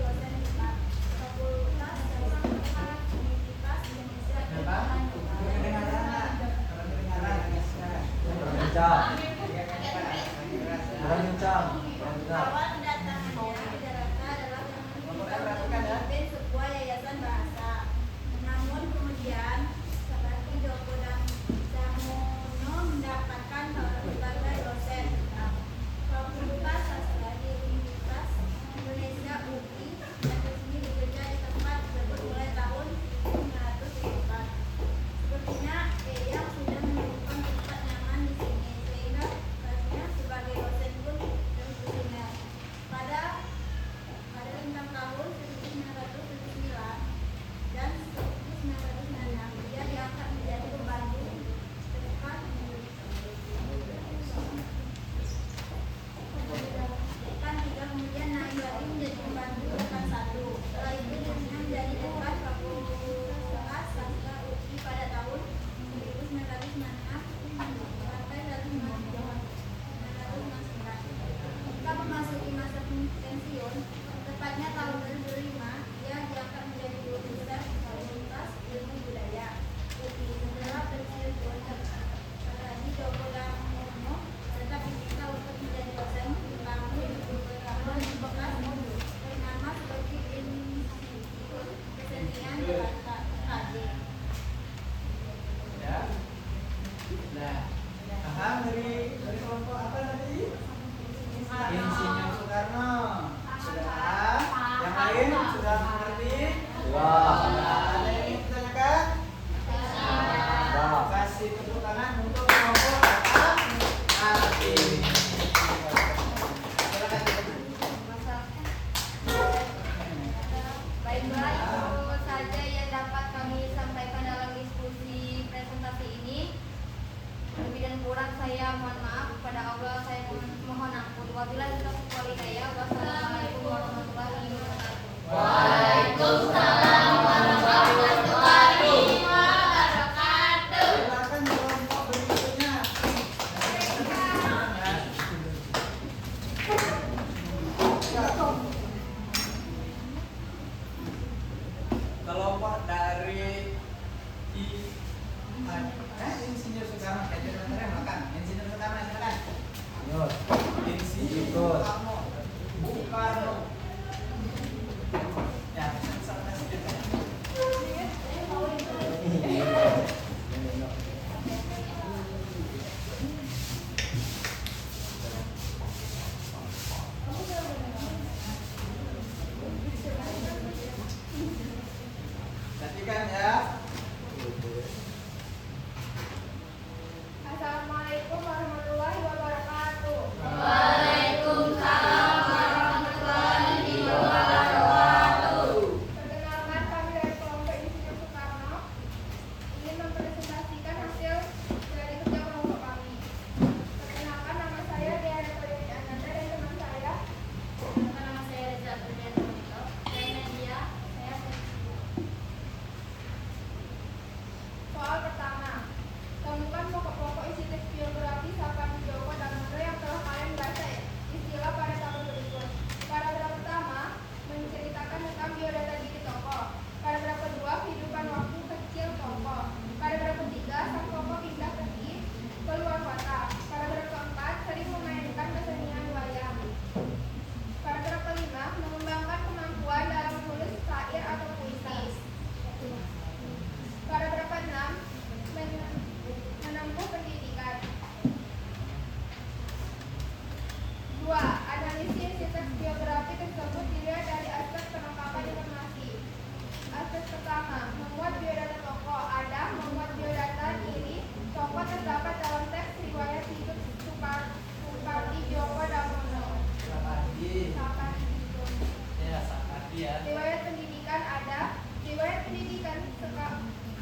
dosen fakultas Universitas Indonesia Kenapa? Kedengaran nggak? Kalau kedengaran ya silakan. Kencang. Ya, kan, Pak. Keras, ya. Kurang kencang. awal kedatangannya ke Jakarta adalah memimpin sebuah yayasan bahasa. Namun kemudian seperti Joko dan Damono mendapatkan sebagai dosen Fakultas Sastra di Universitas Indonesia UI dan resmi bekerja di tempat tersebut mulai tahun 1904. Sepertinya Eyang sudah menemukan tempat nyaman di sini sehingga karirnya sebagai dosen pun terus bersinar. Pada rentang tahun 1909 dan 1906 Dua, analisis teks biografi tersebut dilihat dari aspek kelengkapan informasi. Aspek pertama, memuat biodata tokoh. Ada memuat biodata diri tokoh terdapat dalam teks riwayat hidup Supardi Djoko Damono. Sapardi. Sapardi. Ya, Sapardi ya. Riwayat pendidikan ada. Riwayat pendidikan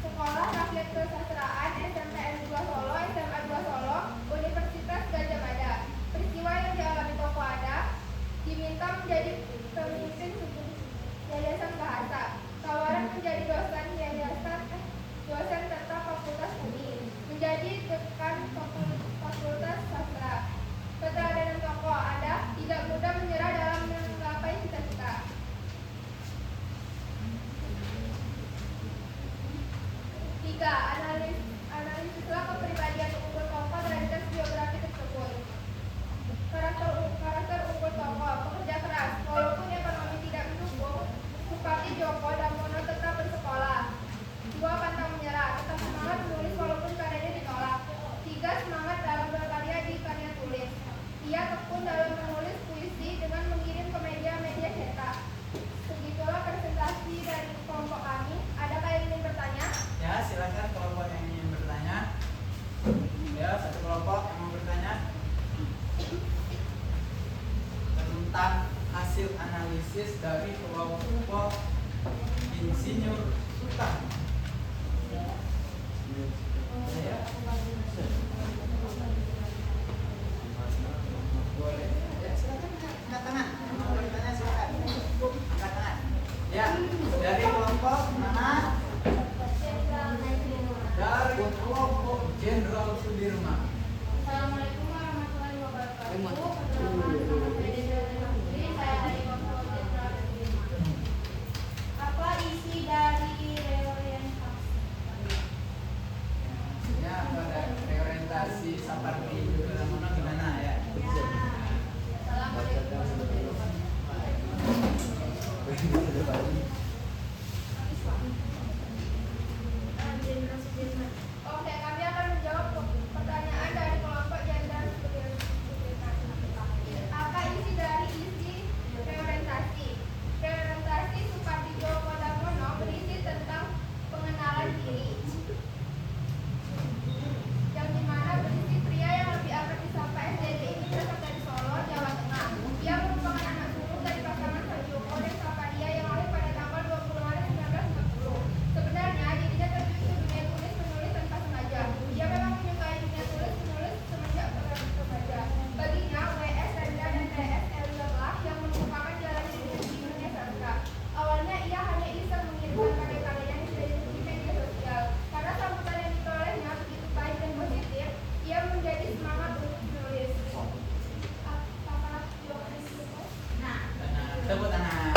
Sekolah Rakyat Kesusastraan SMPN 2 Solo, SMA 2 Solo, Universitas Gadjah Mada. Peristiwa yang dialami tokoh ada. Diminta menjadi pemimpin yayasan bahasa. Tawaran menjadi dosen dosen tetap Fakultas Seni. Menjadi dekan Fakultas Sastra. Keteladanan tokoh ada. Tidak mudah menyerah dalam menggapai cita-cita. Tiga, analisislah kepribadian unggul tokoh dari teks biografi tersebut. Karakter unggul tokoh, pekerja keras. Walaupun ekonomi tidak mendukung, Supardi Djoko Damono tetap bersekolah. Dua, pantang menyerah, tetap semangat menulis walaupun karyanya ditolak. Tiga, semangat dalam berkarya di karya tulis. Ia tekun dalam menulis puisi dengan mengirim ke media-media cetak. Segitulah presentasi dari kelompok kami. Adakah yang ingin bertanya? Ya, silakan kelompok yang ingin bertanya. Ya, satu kelompok yang mau bertanya tentang hasil analisis dari kelompok Insinyur Sultan. Ya. Boleh. Ya, silakan angkat tangan. Yang mau bertanya silakan. Angkat tangan. Ya, dari kelompok mana? Dari kelompok Jenderal Sudirman. Assalamualaikum warahmatullahi wabarakatuh. Perkenalkan, nama saya Dede Putri. Saya dari kelompok Jenderal Sudirman. Apa isi dari reorientasi? Ya, pada reorientasi Sapardi Djoko Damono gimana ya? Assalamualaikum warahmatullahi wabarakatuh. Oke, kami akan menjawab pertanyaan dari kelompok Jenderal Sudirman. Apa isi dari reorientasi? Reorientasi Supardi Djoko Damono berisi tentang pengenalan diri, yang dimana berisi pria yang lebih akrab disapa SDD ini berasal dari Solo, Jawa Tengah. Ia merupakan anak sulung dari pasangan Sadyoko dan Sapadia yang lahir pada tanggal 20 Maret 1940. Sebenarnya dirinya terjun ke dunia tulis menulis tanpa sengaja. Ia memang menyukai dunia tulis menulis semenjak remaja. Baginya W.S. Rendra dan T.S. Eliotlah yang merupakan jalan hidupnya di dunia sastra. Awalnya ia hanya iseng mengirimkan karya-karyanya di media sosial. Karena sambutan yang diperolehnya begitu baik dan positif, ia menjadi semangat untuk menulis. Apakah jawabannya cukup? Nah, Tepuk tangan.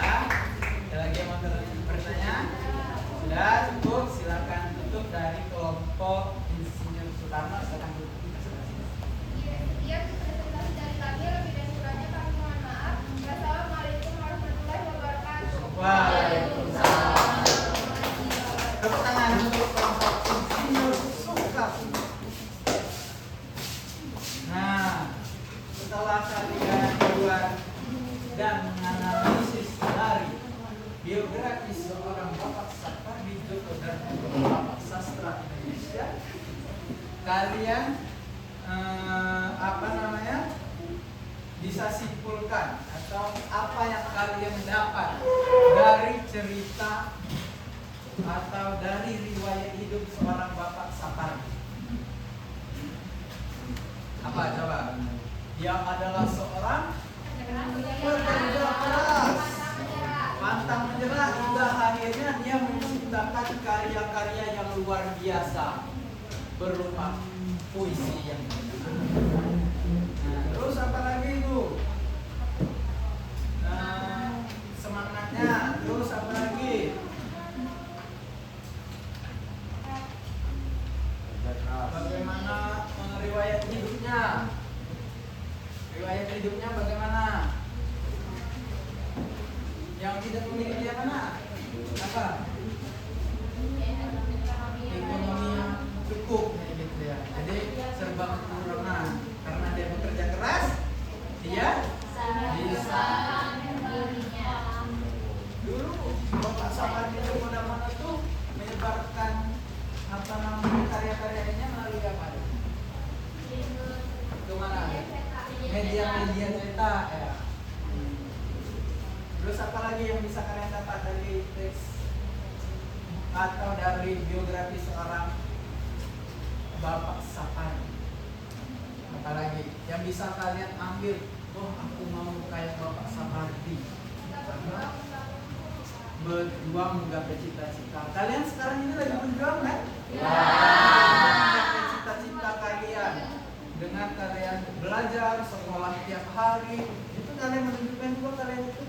Ya, ada lagi yang mau bertanya? Sudah cukup, silakan tutup dari kelompok Insinyur Soekarno. Silakan tutup. Sekian presentasi dari kami, lebih dan kurangnya kami mohon maaf. Wassalamualaikum warahmatullahi wabarakatuh. Waalaikumsalam. Tepuk tangan untuk kelompok Insinyur Soekarno. Nah, setelah kalian membuat dan menganalisis dari biografi seorang bapak Sapardi Djoko Damono, bapak sastra Indonesia, kalian bisa simpulkan atau apa yang kalian dapat dari cerita atau dari riwayat hidup seorang bapak Sapardi? Apa coba? Dia adalah seorang pekerja keras, pantang menyerah, hingga akhirnya dia menciptakan karya-karya yang luar biasa berupa puisi yang terus apa lagi itu? Semangatnya, terus apa lagi? Bagaimana riwayat hidupnya? Riwayat hidupnya bagaimana? Yang tidak memiliki apa nak? Apa? Ekonomi yang cukup, gitu ya. Jadi serba kekurangan karena dia media cetak ya. Terus apa lagi yang bisa kalian dapat dari teks atau dari biografi seorang Bapak Sapari? Apalagi yang bisa kalian ambil, oh aku mau kayak Bapak Sapardi karena berjuang menggapai cita-cita. Kalian sekarang ini lagi berjuang kan? Ya. Menggapai cita-cita kalian dengan kalian belajar sekolah tiap hari, itu kalian menunjukkan juga kalian itu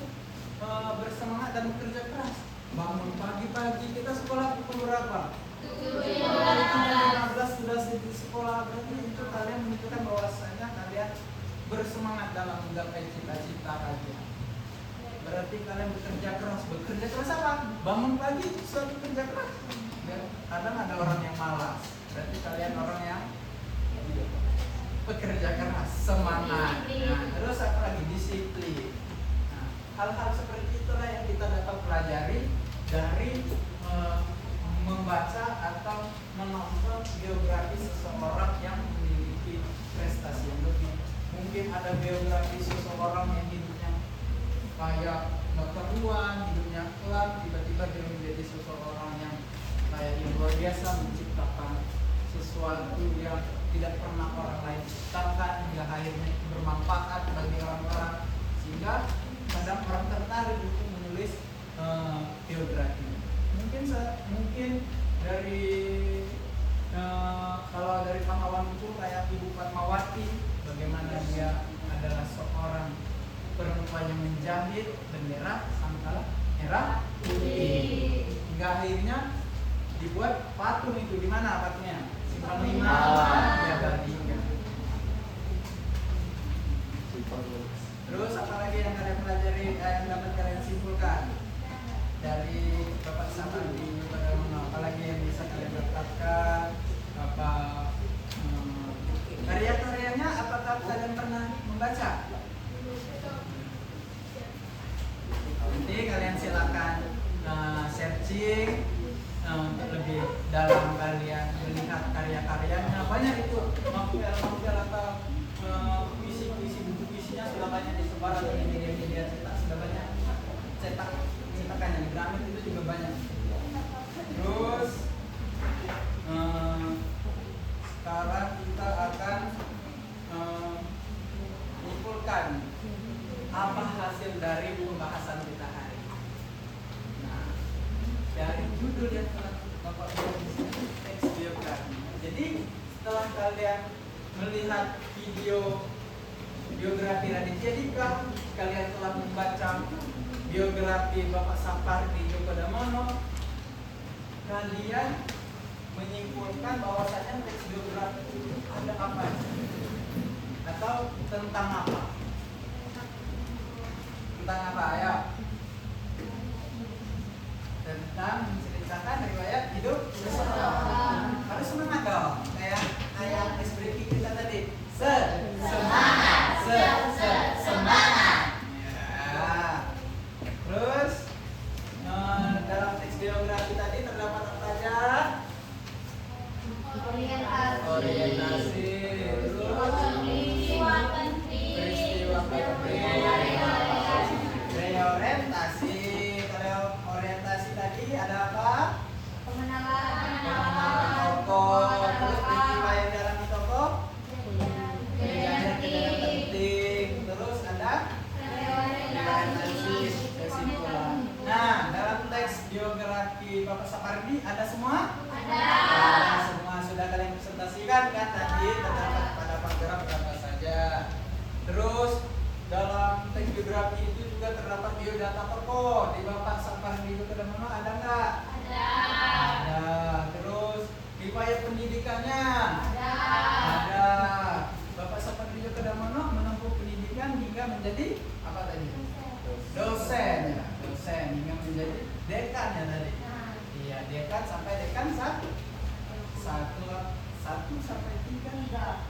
bersemangat dan bekerja keras. Bangun pagi-pagi, kita sekolah pukul berapa? 7.15 sudah di sekolah. Berarti itu kalian menunjukkan bahwasanya kalian bersemangat dalam menggapai cita-cita kalian. Berarti kalian bekerja keras apa? Bangun pagi sudah bekerja keras ya. Kadang ada orang yang malas, berarti kalian orang yang bekerja keras, semangat. Nah, terus apa lagi? Disiplin. Nah, hal-hal seperti itulah yang kita dapat pelajari dari membaca atau menonton biografi seseorang yang memiliki prestasi yang lebih. Mungkin ada biografi seseorang yang hidupnya kayak keteruan, hidupnya kelam, tiba-tiba dia menjadi seseorang yang kayak yang luar biasa, menciptakan sesuatu yang tidak pernah orang lain ciptakan hingga akhirnya bermanfaat bagi orang-orang, sehingga kadang orang tertarik untuk menulis biografi. Mungkin dari kalau dari pahlawan itu kayak Ibu Fatmawati, bagaimana dia adalah seorang perempuan yang menjahit bendera Sangkala Merah Putih, hingga akhirnya dibuat patung itu. di mana patungnya? Simpang 5 ya tadi. Terus apa lagi yang kalian pelajari, yang dapat kalian simpulkan dari Bapak Sapardi? Apalagi yang bisa kalian dapatkan? Apa karya-karyanya? Apakah kalian pernah membaca? Nanti kalian silakan searching untuk lebih dalam, kalian melihat karya-karyanya. Banyak itu novel atau puisi-puisi, buku puisinya sudah banyak disebar di media-media cetak, sudah banyak cetakannya di Gramet itu juga banyak. Terus sekarang kita akan menyimpulkan apa hasil dari pembahasan kita hari ini. Nah, dari judul yang telah Bapak buat di sini, teks biografi. Jadi setelah kalian melihat video biografi Raditya Dika, kalian telah membaca biografi Bapak Sapardi Djoko Damono, kalian menyimpulkan bahwasanya teks biografi itu ada apa atau tentang apa? Tentang apa ya? Tentang menceritakan riwayat hidup seseorang. Harus semangat dong, kayak ekspresi kita tadi. Semangat. Ya. Terus dalam teks biografi tadi terdapat apa saja? Orientasi. Terus peristiwa penting. Reorientasi. Kalau orientasi tadi ada apa? Pengenalan tokoh. Terus peristiwa yang dialami tokoh. Kejadian penting. Terus ada reorientasi, kesimpulan. Nah, dalam teks biografi Bapak Sapardi ada semua? Ada semua. Sudah kalian presentasikan kan tadi, terdapat pada paragraf berapa saja. Terus dalam teks biografi itu juga terdapat biodata tokoh. Di Bapak Sapardi Djoko Damono ada nggak? Ada. Terus riwayat pendidikannya? Ada. Bapak Sapardi Djoko Damono menempuh pendidikan hingga menjadi apa tadi? Dosen ya. Dosen hingga menjadi dekan ya tadi. Iya, dekan sampai dekan satu sampai 3 enggak.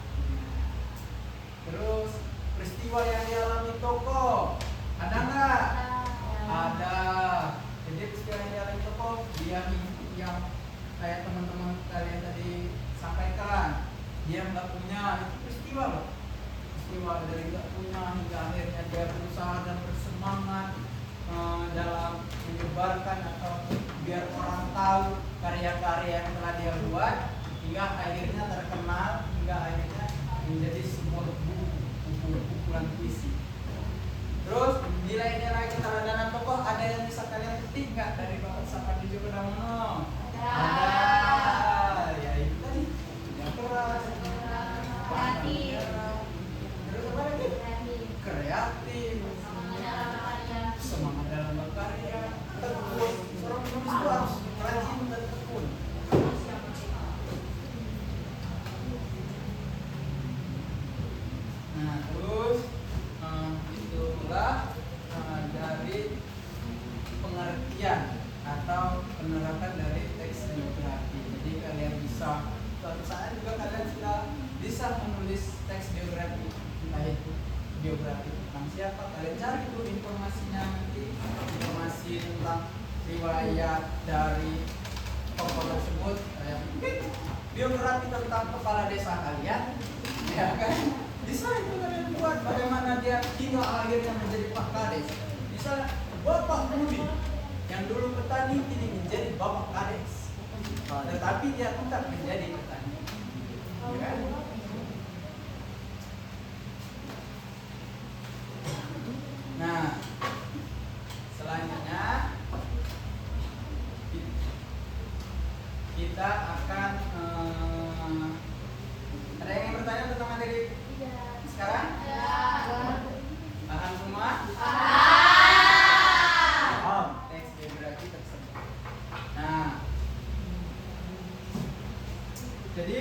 Terus peristiwa yang dialami tokoh ada nggak? Ada. Jadi peristiwa yang dialami tokoh dia yang kayak teman-teman kalian tadi sampaikan, dia nggak punya, itu peristiwa loh. Peristiwa dimulai dari nggak punya hingga akhirnya dia berusaha dan bersemangat dalam menyebarkan atau biar orang tahu karya-karya yang telah dia buat hingga akhirnya terkenal, hingga akhirnya menjadi sebuah buku kumpulan puisi. Terus nilai-nilai keteladanan tokoh ada yang bisa kalian ketik nggak dari Bapak Sapadi Djoko Damono? Ada. Ya itu tadi. Yang keras. Kreatif. Terus apa lagi? Kreatif. Semangat dalam berkarya. Tekun. Seorang penulis itu harus rajin dan tekun. Nah terus itulah dari pengertian atau penerapan dari teks biografi. Jadi kalian bisa, suatu saat juga kalian sudah bisa menulis teks biografi, entah itu biografi tentang siapa, kalian cari itu informasinya nanti, informasi tentang riwayat dari tokoh tersebut, kayak mungkin biografi tentang kepala desa kalian, ya kan? Bisa itu kalian buat bagaimana dia hingga akhirnya menjadi Pak Kades. Misalnya Bapak Budi yang dulu petani kini menjadi Bapak Kades, tetapi dia tetap menjadi petani, ya kan? Nah, selanjutnya kita akan ada yang bertanya tentang materi sekarang? Paham semua? Paham. Teks biografi tersebut. Nah, jadi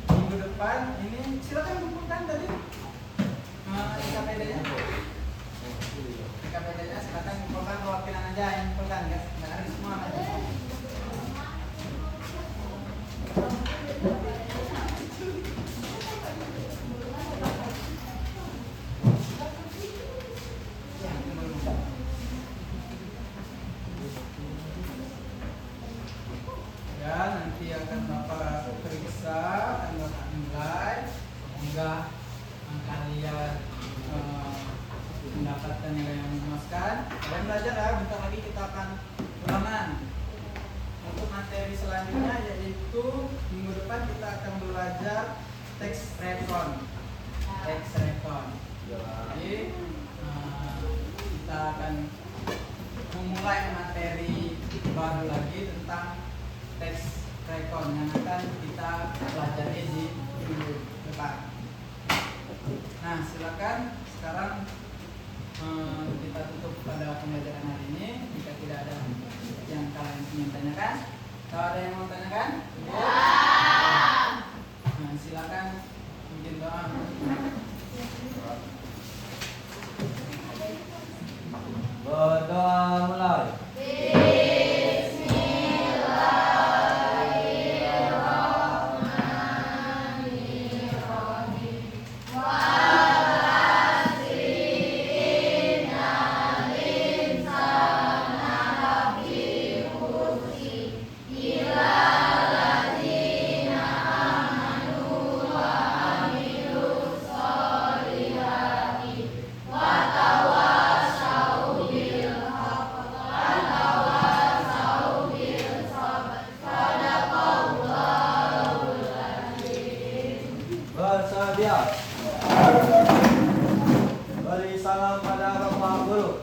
minggu depan ini silakan kumpulkan tadi IKPD-nya. IKPD-nya silakan kumpulkan, perwakilan aja yang kumpulkan, nggak harus semua nanti. Ya, nanti akan Bapak periksa, akan Bapak nilai. Semoga kalian mendapatkan nilai yang memuaskan. Kalian belajar ya, bentar lagi kita akan ulangan. Untuk materi selanjutnya yaitu minggu depan kita akan belajar teks rekon. Teks rekon. Jadi kita akan memulai materi baru lagi tentang teks rekon yang akan kita pelajari di minggu depan. Nah, silakan sekarang kita tutup pada pembelajaran hari ini. Jika tidak ada yang kalian ingin tanyakan, kalau ada yang mau tanyakan, nah, silakan mungkin doa. Berdoa mulai. Bersedia. Beri salam pada Bapak Guru.